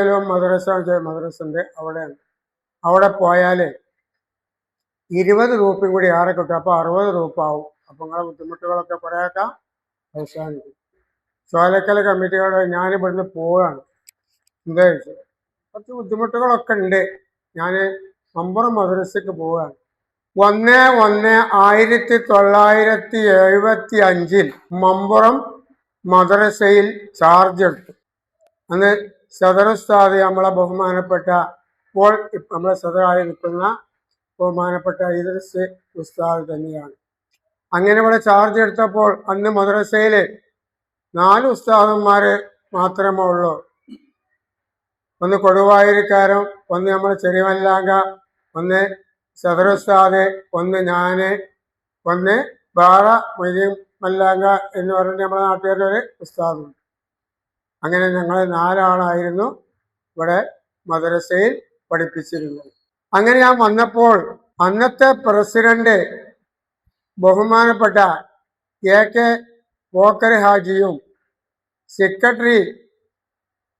മദ്രസൻ്റെ അവിടെയാണ്. അവിടെ പോയാൽ 20 രൂപയും കൂടി ആറെ കിട്ടും. അപ്പോൾ 60 രൂപ ആവും. അപ്പം നിങ്ങളെ ബുദ്ധിമുട്ടുകളൊക്കെ കുറേയൊക്കെ അവസാനിക്കും. ചോലക്കല കമ്മിറ്റിയോട് ഞാൻ ഇവിടുന്ന് പോവുകയാണ്. എന്താ ചോദിച്ചത്, കുറച്ച് ബുദ്ധിമുട്ടുകളൊക്കെ ഉണ്ട്, ഞാൻ മമ്പുറം മദ്രസയ്ക്ക് പോവുകയാണ്. 1/1/1975 മമ്പുറം മദ്രസയിൽ ചാർജ് എടുത്തു. അന്ന് സദർ ഉസ്താദ് നമ്മളെ ബഹുമാനപ്പെട്ട ഇപ്പോൾ നമ്മളെ സദറായി നിൽക്കുന്ന ബഹുമാനപ്പെട്ട ഇദ്രിസ് ഉസ്താദ് തന്നെയാണ്. അങ്ങനെ ഇവിടെ ചാർജ് എടുത്തപ്പോൾ അന്ന് മദ്രസയിൽ 4 ഉസ്താദന്മാർ മാത്രമേ ഉള്ളൂ. ഒന്ന് കൊടുവായൂരിക്കാരൻ, ഒന്ന് നമ്മളെ ചെറിയമല്ലാങ്ക, ഒന്ന് സദർ ഉസ്താദ്, ഒന്ന് ഞാൻ, ഒന്ന് ബാറ മൊയ്തീൻ മല്ലാങ്ക എന്ന് പറഞ്ഞിട്ട് നമ്മളെ നാട്ടുകാരുടെ ഒരു ഉസ്താദുണ്ട്. അങ്ങനെ ഞങ്ങൾ 4 ആളായിരുന്നു ഇവിടെ മദ്രസയിൽ പഠിപ്പിച്ചിരുന്നത്. അങ്ങനെ ഞാൻ വന്നപ്പോൾ അന്നത്തെ പ്രസിഡന്റ് ബഹുമാനപ്പെട്ട AK പോക്കർ ഹാജിയും സെക്രട്ടറി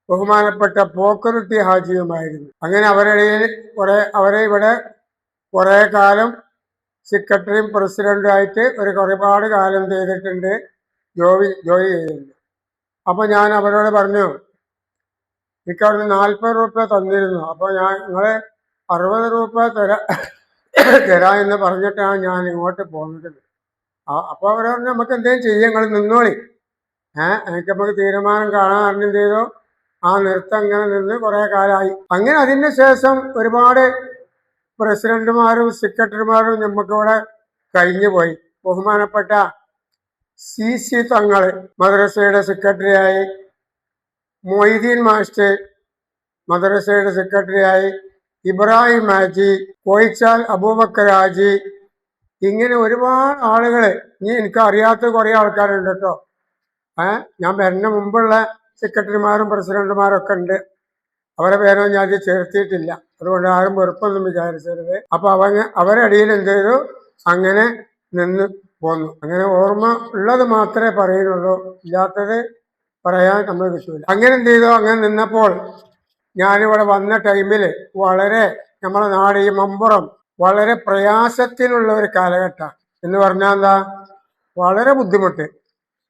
ബഹുമാനപ്പെട്ട പോക്കറുട്ടി ഹാജിയുമായിരുന്നു. അങ്ങനെ അവരെ ഇവിടെ കുറെ കാലം സെക്രട്ടറിയും പ്രസിഡന്റും ആയിട്ട് ഒരുപാട് കാലം ചെയ്തിട്ടുണ്ട്, ജോലി ചെയ്തിട്ടുണ്ട്. അപ്പൊ ഞാൻ അവരോട് പറഞ്ഞു, എനിക്ക് അവിടുന്ന് 40 രൂപ തന്നിരുന്നു. അപ്പോൾ നിങ്ങള് 60 രൂപ തരാ എന്ന് പറഞ്ഞിട്ടാണ് ഞാൻ ഇങ്ങോട്ട് പോകുന്നത്. അപ്പോൾ അവർ പറഞ്ഞു, നമുക്ക് എന്തെങ്കിലും ചെയ്യാം, നിങ്ങൾ നിന്നോളി, എനിക്ക് നമുക്ക് തീരുമാനം കാണാൻ അറിഞ്ഞും ചെയ്തു. ആ നൃത്തം അങ്ങനെ നിന്ന് കുറെ കാലമായി. അങ്ങനെ അതിന് ശേഷം ഒരുപാട് പ്രസിഡന്റുമാരും സെക്രട്ടറിമാരും നമുക്കിവിടെ കഴിഞ്ഞു പോയി. ബഹുമാനപ്പെട്ട CC തങ്ങള് മദ്രസയുടെ സെക്രട്ടറിയായി, മൊയ്തീൻ മാസ്റ്റർ മദ്രസയുടെ സെക്രട്ടറിയായി, ഇബ്രാഹിം ഹാജി, കോയിച്ചാൽ അബൂബക്കർ ഹാജി, ഇങ്ങനെ ഒരുപാട് ആളുകൾ. ഇനി എനിക്ക് അറിയാത്ത കുറെ ആൾക്കാരുണ്ട് കേട്ടോ. ഞാൻ വരുന്ന മുമ്പുള്ള സെക്രട്ടറിമാരും പ്രസിഡന്റുമാരും ഒക്കെ ഉണ്ട്. അവരെ പേരോ ഞാൻ ഇത് ചേർത്തിയിട്ടില്ല, അതുകൊണ്ട് ആരും വെറുപ്പൊന്നും വിചാരിച്ചരുത്. അപ്പൊ അവരടിയിൽ എന്ത് ചെയ്തു, അങ്ങനെ നിന്ന് പോന്നു. അങ്ങനെ ഓർമ്മ ഉള്ളത് മാത്രമേ പറയുന്നുള്ളൂ, ഇല്ലാത്തത് പറയാൻ നമ്മൾ കിട്ടൂല. അങ്ങനെ എന്ത് ചെയ്തു, അങ്ങനെ നിന്നപ്പോൾ ഞാനിവിടെ വന്ന ടൈമിൽ വളരെ നമ്മളെ നാട് ഈ മമ്പുറം വളരെ പ്രയാസത്തിലുള്ള ഒരു കാലഘട്ടമാണ്. എന്ന് പറഞ്ഞാൽ എന്താ, വളരെ ബുദ്ധിമുട്ട്.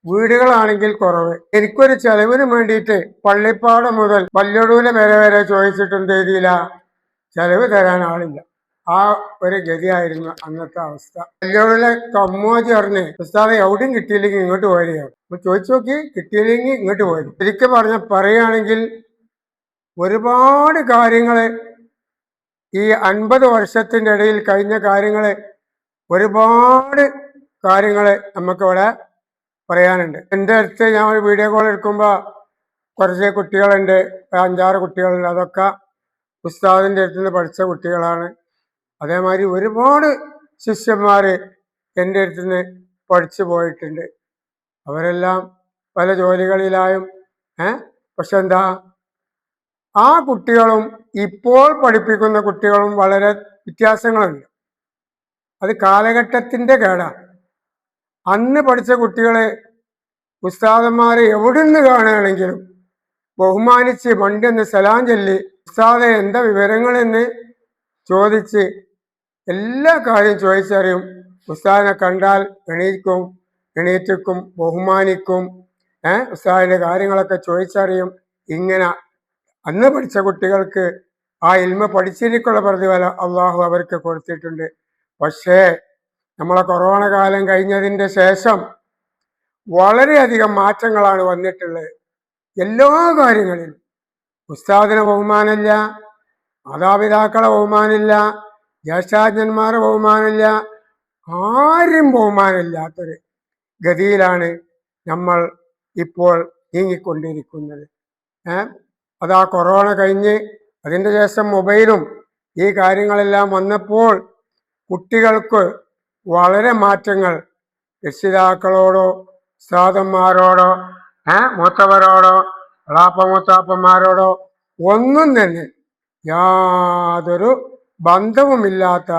വീടുകളാണെങ്കിൽ കുറവ്. എനിക്കൊരു ചെലവിന് വേണ്ടിയിട്ട് പള്ളിപ്പാടം മുതൽ വല്യടൂല വരെ ചോദിച്ചിട്ട് എന്ത് ചെയ്തില്ല, ചെലവ് തരാൻ ആളില്ല. ആ ഒരു ഗതിയായിരുന്നു അന്നത്തെ അവസ്ഥ. വല്യടൂല കമ്മോജി പറഞ്ഞ്, ഉസ്താദെ എവിടെയും കിട്ടിയില്ലെങ്കിൽ ഇങ്ങോട്ട് പോരുകയാണ്. അപ്പൊ ചോദിച്ചു നോക്കി, കിട്ടിയില്ലെങ്കിൽ ഇങ്ങോട്ട് പോരും. ശരിക്കും പറയുകയാണെങ്കിൽ ഒരുപാട് കാര്യങ്ങള് ഈ 50 വർഷത്തിന്റെ ഇടയിൽ കഴിഞ്ഞ കാര്യങ്ങള്, ഒരുപാട് കാര്യങ്ങള് നമുക്കിവിടെ പറയാനുണ്ട്. എൻ്റെ അടുത്ത് ഞാൻ ഒരു വീഡിയോ കോൾ എടുക്കുമ്പോൾ കുറച്ച് കുട്ടികളുണ്ട്, 5-6 കുട്ടികളുണ്ട്. അതൊക്കെ ഉസ്താദിൻ്റെ അടുത്ത് നിന്ന് പഠിച്ച കുട്ടികളാണ്. അതേമാതിരി ഒരുപാട് ശിഷ്യന്മാർ എൻ്റെ അടുത്ത് നിന്ന് പഠിച്ചു പോയിട്ടുണ്ട്. അവരെല്ലാം പല ജോലികളിലായും. പക്ഷെ എന്താ, ആ കുട്ടികളും ഇപ്പോൾ പഠിപ്പിക്കുന്ന കുട്ടികളും വളരെ വ്യത്യാസങ്ങളുണ്ട്. അത് കാലഘട്ടത്തിൻ്റെ കേടാണ്. അന്ന് പഠിച്ച കുട്ടികളെ ഉസ്താദന്മാരെ എവിടുന്ന് കാണുകയാണെങ്കിലും ബഹുമാനിച്ച് മണ്ടെന്ന് സലാം ചൊല്ലി, ഉസ്താദെ എന്താ വിവരങ്ങളെന്ന് ചോദിച്ച് എല്ലാ കാര്യം ചോദിച്ചറിയും. ഉസ്താദിനെ കണ്ടാൽ എണീറ്റിക്കും, ബഹുമാനിക്കും. ഉസ്താദിന്റെ കാര്യങ്ങളൊക്കെ ചോദിച്ചറിയും. ഇങ്ങനെ അന്ന് പഠിച്ച കുട്ടികൾക്ക് ആ ഇൽമ പഠിച്ചിരിക്കുള്ള പ്രതിഫലം അള്ളാഹു അവർക്ക് കൊടുത്തിട്ടുണ്ട്. പക്ഷേ നമ്മളെ കൊറോണ കാലം കഴിഞ്ഞതിൻ്റെ ശേഷം വളരെയധികം മാറ്റങ്ങളാണ് വന്നിട്ടുള്ളത്. എല്ലാ കാര്യങ്ങളിലും ഉസ്താദിനെ ബഹുമാനമില്ല, മാതാപിതാക്കളെ ബഹുമാനമില്ല, ജ്യേഷ്ഠാജന്മാരെ ബഹുമാനമില്ല, ആരും ബഹുമാനമില്ലാത്തൊരു ഗതിയിലാണ് നമ്മൾ ഇപ്പോൾ നീങ്ങിക്കൊണ്ടിരിക്കുന്നത്. അതാ കൊറോണ കഴിഞ്ഞ് അതിൻ്റെ ശേഷം മൊബൈലും ഈ കാര്യങ്ങളെല്ലാം വന്നപ്പോൾ കുട്ടികൾക്ക് വളരെ മാറ്റങ്ങൾ. രക്ഷിതാക്കളോടോ ഉസ്താദന്മാരോടോ മൂത്തവരോടോ മൂത്താപ്പന്മാരോടോ ഒന്നും തന്നെ യാതൊരു ബന്ധവുമില്ലാത്ത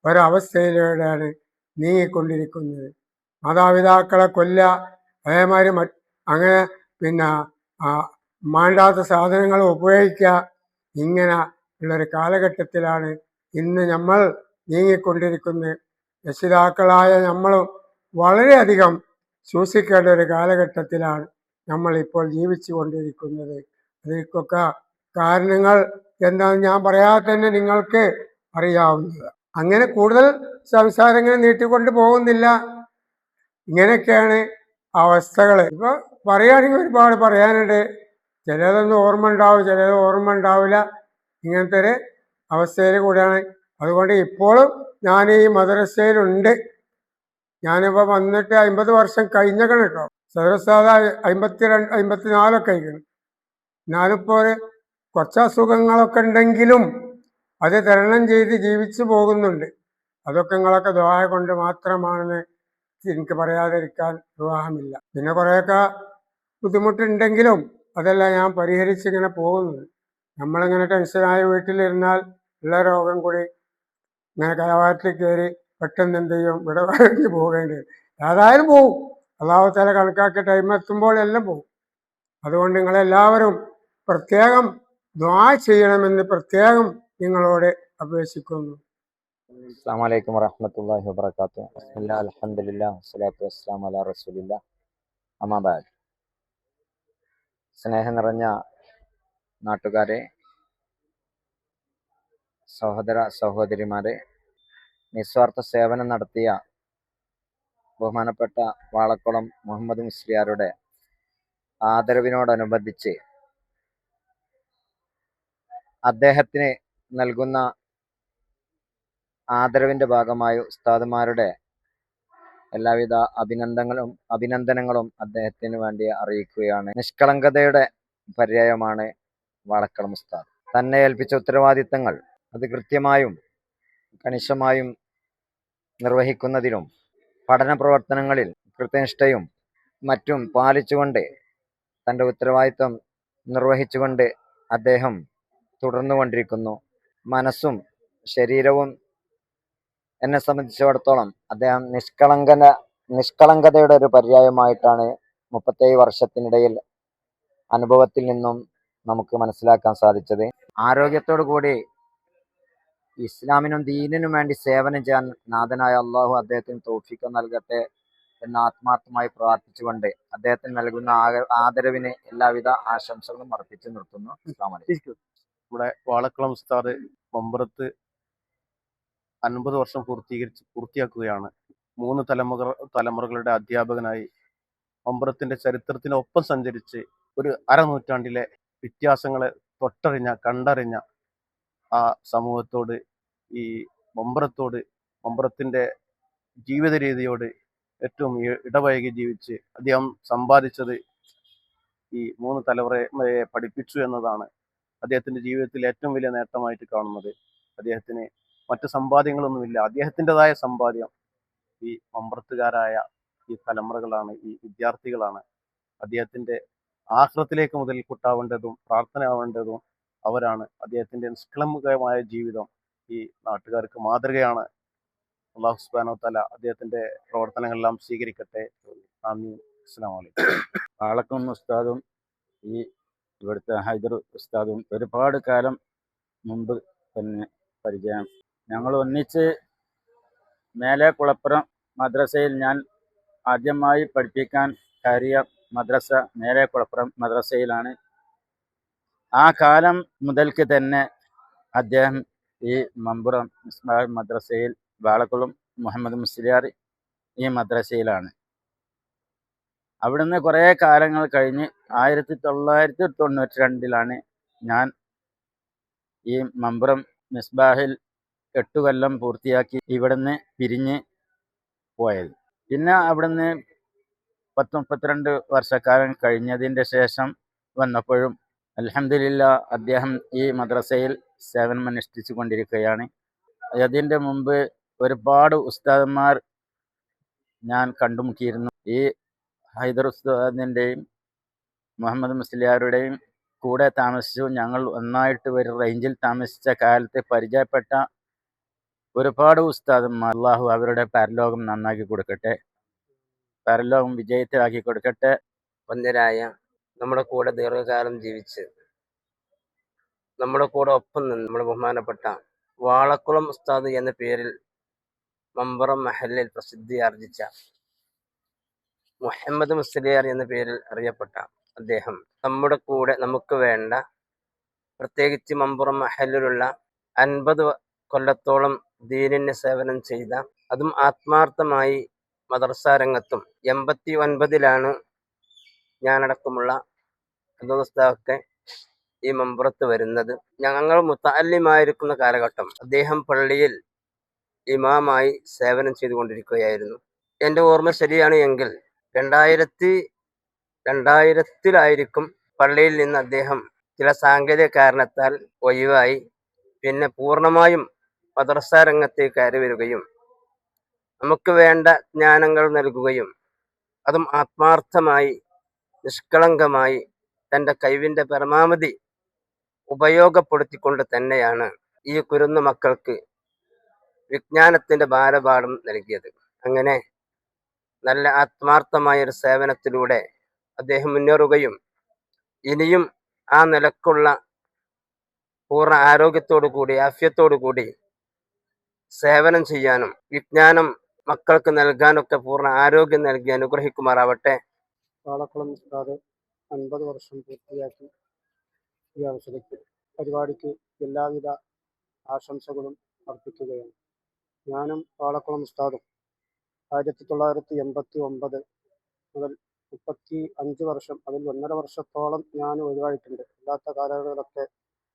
ഒരവസ്ഥയിലൂടെയാണ് നീങ്ങിക്കൊണ്ടിരിക്കുന്നത്. മാതാപിതാക്കളെ കൊല്ലുക, അതേമാതിരി അങ്ങനെ പിന്നെ വേണ്ടാത്ത സാധനങ്ങൾ ഉപയോഗിക്കുക, ഇങ്ങനെ ഉള്ളൊരു കാലഘട്ടത്തിലാണ് ഇന്ന് നമ്മൾ നീങ്ങിക്കൊണ്ടിരിക്കുന്നത്. രക്ഷിതാക്കളായ നമ്മളും വളരെയധികം സൂക്ഷിക്കേണ്ട ഒരു കാലഘട്ടത്തിലാണ് നമ്മൾ ഇപ്പോൾ ജീവിച്ചു കൊണ്ടിരിക്കുന്നത്. അതിനൊക്കെ കാരണങ്ങൾ എന്താണെന്ന് ഞാൻ പറയാതെ തന്നെ നിങ്ങൾക്ക് അറിയാവുന്നത്. അങ്ങനെ കൂടുതൽ സംസാരങ്ങൾ നീട്ടിക്കൊണ്ട് പോകുന്നില്ല. ഇങ്ങനെയൊക്കെയാണ് അവസ്ഥകൾ. ഇപ്പൊ പറയുകയാണെങ്കിൽ ഒരുപാട് പറയാനുണ്ട്. ചിലതൊന്നും ഓർമ്മ ഉണ്ടാവും, ചിലത് ഓർമ്മ ഉണ്ടാവില്ല. ഇങ്ങനത്തെ ഒരു അവസ്ഥയിൽ കൂടെയാണ്. അതുകൊണ്ട് ഇപ്പോഴും ഞാൻ ഈ മദ്രസയിലുണ്ട്. ഞാനിപ്പോൾ വന്നിട്ട് 50 വർഷം കഴിഞ്ഞേക്കണം കേട്ടോ. സദർസാദ 54 കഴിക്കണം. ഞാനിപ്പോൾ കുറച്ച് അസുഖങ്ങളൊക്കെ ഉണ്ടെങ്കിലും അത് തരണം ചെയ്ത് ജീവിച്ചു പോകുന്നുണ്ട്. അതൊക്കെ നിങ്ങളൊക്കെ ദുആ കൊണ്ട് മാത്രമാണെന്ന് എനിക്ക് പറയാതിരിക്കാൻ നിർവാഹമില്ല. പിന്നെ കുറേയൊക്കെ ബുദ്ധിമുട്ടുണ്ടെങ്കിലും അതെല്ലാം ഞാൻ പരിഹരിച്ചിങ്ങനെ പോകുന്നത്. നമ്മളിങ്ങനെ ടെൻഷനായ വീട്ടിലിരുന്നാൽ ഉള്ള രോഗം കൂടി ഇങ്ങനെ കലവാറ്റിൽ കയറി പെട്ടെന്ന് എന്ത് ചെയ്യും, ഇവിടെ കഴിഞ്ഞ് പോകേണ്ടി വരും. ഏതായാലും പോവും. അള്ളാഹു തആല കണക്കാക്കിയ ടൈം എത്തുമ്പോൾ എല്ലാം പോവും. അതുകൊണ്ട് നിങ്ങളെല്ലാവരും പ്രത്യേകം ദ്വാ ചെയ്യണമെന്ന് പ്രത്യേകം നിങ്ങളോട് അപേക്ഷിക്കുന്നു. അസ്സാം വലൈക്കും വറഹമത്തല്ലാഹി വബർക്കാത്തു. ബിസ്മില്ലാ അൽഹംദുലില്ലാ വസ്സലാത്തു വസ്സലാമു അലാ റസൂലില്ലാ അമ്മാ ബഅദ്. സ്നേഹം നിറഞ്ഞ നാട്ടുകാരെ, സഹോദര സഹോദരിമാരെ, നിസ്വാർത്ഥ സേവനം നടത്തിയ ബഹുമാനപ്പെട്ട വാളക്കുളം മുഹമ്മദ് മുസ്ലിയാരുടെ ആദരവിനോടനുബന്ധിച്ച് അദ്ദേഹത്തിന് നൽകുന്ന ആദരവിന്റെ ഭാഗമായി ഉസ്താദുമാരുടെ എല്ലാവിധ അഭിനന്ദനങ്ങളും അദ്ദേഹത്തിന് വേണ്ടി അറിയിക്കുകയാണ്. നിഷ്കളങ്കതയുടെ പര്യായമാണ് വാളക്കുളം ഉസ്താദ്. തന്നെ ഏൽപ്പിച്ച ഉത്തരവാദിത്തങ്ങൾ അത് കൃത്യമായും കണിശമായും നിർവഹിക്കുന്നതിനും പഠന പ്രവർത്തനങ്ങളിൽ കൃത്യനിഷ്ഠയും മറ്റും പാലിച്ചുകൊണ്ട് തൻ്റെ ഉത്തരവാദിത്തം നിർവഹിച്ചുകൊണ്ട് അദ്ദേഹം തുടർന്നുകൊണ്ടിരിക്കുന്നു. മനസ്സും ശരീരവും എന്നെ സംബന്ധിച്ചിടത്തോളം അദ്ദേഹം നിഷ്കളങ്കതയുടെ ഒരു പര്യായമായിട്ടാണ് 37 വർഷത്തിനിടയിൽ അനുഭവത്തിൽ നിന്നും നമുക്ക് മനസ്സിലാക്കാൻ സാധിച്ചത്. ആരോഗ്യത്തോടു കൂടി ഇസ്ലാമിനും ദീനിനും വേണ്ടി സേവനം ചെയ്യാൻ നാഥനായ അള്ളാഹു അദ്ദേഹത്തിന് തൗഫീഖ് നൽകട്ടെ എന്ന് ആത്മാർത്ഥമായി പ്രാർത്ഥിച്ചുകൊണ്ട് അദ്ദേഹത്തിന് നൽകുന്ന ആദരവിന് എല്ലാവിധ ആശംസകളും അർപ്പിച്ചു നിർത്തുന്നു. അസ്സലാമു അലൈക്കും. നമ്മുടെ വാളക്കുളം ഉസ്താദ് മമ്പറത്ത് 50 വർഷം പൂർത്തിയാക്കുകയാണ്. 3 തലമുറകളുടെ അധ്യാപകനായി മമ്പറത്തിന്റെ ചരിത്രത്തിനൊപ്പം സഞ്ചരിച്ച് ഒരു അരനൂറ്റാണ്ടിലെ വ്യത്യാസങ്ങളെ കണ്ടറിഞ്ഞ ആ സമൂഹത്തോട്, ഈ മമ്പറത്തിന്റെ ജീവിത രീതിയോട് ഏറ്റവും ഇടപഴകി ജീവിച്ച് അദ്ദേഹം സമ്പാദിച്ചത് ഈ 3 തലമുറയെ പഠിപ്പിച്ചു എന്നതാണ് അദ്ദേഹത്തിന്റെ ജീവിതത്തിൽ ഏറ്റവും വലിയ നേട്ടമായിട്ട് കാണുന്നത്. അദ്ദേഹത്തിന് മറ്റു സമ്പാദ്യങ്ങളൊന്നുമില്ല. അദ്ദേഹത്തിൻ്റെതായ സമ്പാദ്യം ഈ മമ്പറത്തുകാരായ ഈ തലമുറകളാണ്, ഈ വിദ്യാർത്ഥികളാണ്. അദ്ദേഹത്തിന്റെ ആഖിറത്തിലേക്ക് മുതൽക്കൂട്ടാവേണ്ടതും പ്രാർത്ഥനയാവേണ്ടതും അവരാണ്. അദ്ദേഹത്തിന്റെ നിഷ്കളങ്കമായ ജീവിതം ഈ നാട്ടുകാർക്ക് മാതൃകയാണ്. അല്ലാഹു സുബ്ഹാനഹു വ തആല അദ്ദേഹത്തിന്റെ പ്രവർത്തനങ്ങളെല്ലാം സ്വീകരിക്കട്ടെ. ആമീൻ. അസ്സലാമു അലൈക്കും. വാളക്കുളം ഉസ്താദും ഈ ഇവിടുത്തെ ഹൈദർ ഉസ്താദും ഒരുപാട് കാലം മുമ്പ് തന്നെ പരിചയം. ഞങ്ങൾ ഒന്നിച്ച് മേലെ കുളപ്പുറം മദ്രസയിൽ ഞാൻ ആദ്യമായി പഠിപ്പിക്കാൻ കയറിയ മദ്രസ മേലെ കുളപ്പുറം മദ്രസയിലാണ്. ആ കാലം മുതൽക്ക് തന്നെ അദ്ദേഹം ഈ മമ്പുറം മദ്രസയിൽ, വാളക്കുളം മുഹമ്മദ് മുസ്ലിയാർ ഈ മദ്രസയിലാണ്. അവിടുന്ന് കുറേ കാലങ്ങൾ കഴിഞ്ഞ് 1992 ഞാൻ ഈ മമ്പുറം മിസ്ബാഹിൽ 8 കൊല്ലം പൂർത്തിയാക്കി ഇവിടുന്ന് പിരിഞ്ഞ് പോയത്. പിന്നെ അവിടുന്ന് 32 വർഷക്കാലം കഴിഞ്ഞതിൻ്റെ ശേഷം വന്നപ്പോഴും അൽഹംദുലില്ലാ അദ്ദേഹം ഈ മദ്രസയിൽ സേവനമനുഷ്ഠിച്ചു കൊണ്ടിരിക്കുകയാണ്. അതിൻ്റെ മുമ്പ് ഒരുപാട് ഉസ്താദന്മാർ ഞാൻ കണ്ടുമുട്ടിയിരുന്നു. ഈ ഹൈദർ ഉസ്താദിൻ്റെയും മുഹമ്മദ് മുസ്ലിയാരുടെയും കൂടെ താമസിച്ചു. ഞങ്ങൾ ഒന്നായിട്ട് ഒരു റേഞ്ചിൽ താമസിച്ച കാലത്ത് പരിചയപ്പെട്ട ഒരുപാട് ഉസ്താദന്മാർ. അള്ളാഹു അവരുടെ പരലോകം നന്നാക്കി കൊടുക്കട്ടെ, പരലോകം വിജയത്തിലാക്കി കൊടുക്കട്ടെ. വന്യരായ നമ്മുടെ കൂടെ ദീർഘകാലം ജീവിച്ച് നമ്മുടെ കൂടെ ഒപ്പം നിന്ന് നമ്മുടെ ബഹുമാനപ്പെട്ട വാളക്കുളം ഉസ്താദ് എന്ന പേരിൽ മമ്പറം മഹല്ലിൽ പ്രസിദ്ധി ആർജിച്ച മുഹമ്മദ് മുസ്ലിയാർ എന്ന പേരിൽ അറിയപ്പെട്ട അദ്ദേഹം നമ്മുടെ കൂടെ നമുക്ക് വേണ്ട, പ്രത്യേകിച്ച് മമ്പുറം മഹല്ലിലുള്ള 50 കൊല്ലത്തോളം ദീനിന് സേവനം ചെയ്ത, അതും ആത്മാർത്ഥമായി മദ്രസ രംഗത്തും 89-ലാണ് ഞാനടക്കമുള്ള ഉസ്താദൊക്കെ ഈ മമ്പുറത്ത് വരുന്നത്. ഞങ്ങൾ മുത്തഅല്ലിമായിരിക്കുന്ന കാലഘട്ടം അദ്ദേഹം പള്ളിയിൽ ഇമാമായി സേവനം ചെയ്തുകൊണ്ടിരിക്കുകയായിരുന്നു. എൻ്റെ ഓർമ്മ ശരിയാണ് എങ്കിൽ 2000-ലായിരിക്കും പള്ളിയിൽ നിന്ന് അദ്ദേഹം ചില സാങ്കേതിക കാരണത്താൽ ഒഴിവായി. പിന്നെ പൂർണ്ണമായും മദ്രസ രംഗത്തേക്ക് കയറി വരികയും നമുക്ക് വേണ്ട ജ്ഞാനങ്ങൾ നൽകുകയും അതും ആത്മാർത്ഥമായി നിഷ്കളങ്കമായി തൻ്റെ കഴിവിൻ്റെ പരമാവധി ഉപയോഗപ്പെടുത്തിക്കൊണ്ട് തന്നെയാണ് ഈ കുരുന്നു മക്കൾക്ക് വിജ്ഞാനത്തിൻ്റെ ബാലപാഠം നൽകിയത്. അങ്ങനെ നല്ല ആത്മാർത്ഥമായ ഒരു സേവനത്തിലൂടെ അദ്ദേഹം മുന്നേറുകയും ഇനിയും ആ നിലക്കുള്ള പൂർണ്ണ ആരോഗ്യത്തോടു കൂടി ആഫിയത്തോടു കൂടി സേവനം ചെയ്യാനും വിജ്ഞാനം മക്കൾക്ക് നൽകാനൊക്കെ പൂർണ്ണ ആരോഗ്യം നൽകി അനുഗ്രഹിക്കുമാറാവട്ടെ. പാളക്കുളം ഉസ്താദ് 50 വർഷം പൂർത്തിയാക്കി ഈ അവസരത്തിൽ പരിപാടിക്ക് എല്ലാവിധ ആശംസകളും അർപ്പിക്കുകയാണ്. ഞാനും പാളക്കുളം ഉസ്താദും 1989 മുതൽ 35 വർഷം, അതിൽ 1.5 വർഷത്തോളം ഞാൻ ഒഴിവായിട്ടുണ്ട്. അല്ലാത്ത കാലങ്ങളിലൊക്കെ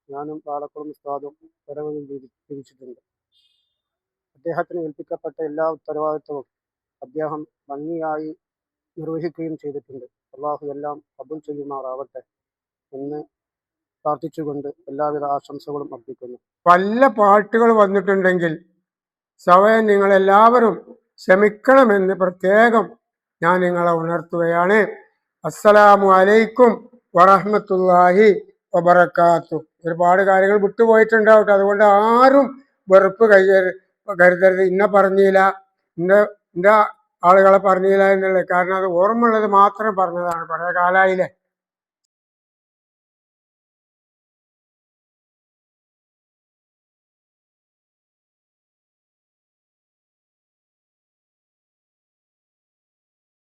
ഞാനും പാളക്കുളം ഉസ്താദും ഇടവഴിയിൽ ജീവിച്ചിട്ടുണ്ട്. അദ്ദേഹത്തിന് ഏൽപ്പിക്കപ്പെട്ട എല്ലാ ഉത്തരവാദിത്വവും അദ്ദേഹം ഭംഗിയായി നിർവഹിക്കുകയും ചെയ്തിട്ടുണ്ട്. അള്ളാഹു എല്ലാം കബൂൽ ചെയ്യുമാറാവട്ടെ എന്ന് പ്രാർത്ഥിച്ചുകൊണ്ട് എല്ലാവിധ ആശംസകളും അർപ്പിക്കുന്നു. വല്ല പാട്ടുകൾ വന്നിട്ടുണ്ടെങ്കിൽ സവയം നിങ്ങളെല്ലാവരും ക്ഷമിക്കണമെന്ന് പ്രത്യേകം ഞാൻ നിങ്ങളെ ഉണർത്തുകയാണ്. അസ്സലാമു അലൈക്കും വറഹ്മത്തുള്ളാഹി വബറകാത്തു. ഒരുപാട് കാര്യങ്ങൾ വിട്ടുപോയിട്ടുണ്ടാവട്ടെ, അതുകൊണ്ട് ആരും വെറുപ്പ് കരുതരുത്. ഇന്ന പറഞ്ഞില്ല, ഇന്ന ആളുകളെ പറഞ്ഞില്ല എന്നുള്ളത്. കാരണം അത് ഓർമ്മ ഉള്ളത് മാത്രം പറഞ്ഞതാണ്. കുറേ കാലമായില്ലേ.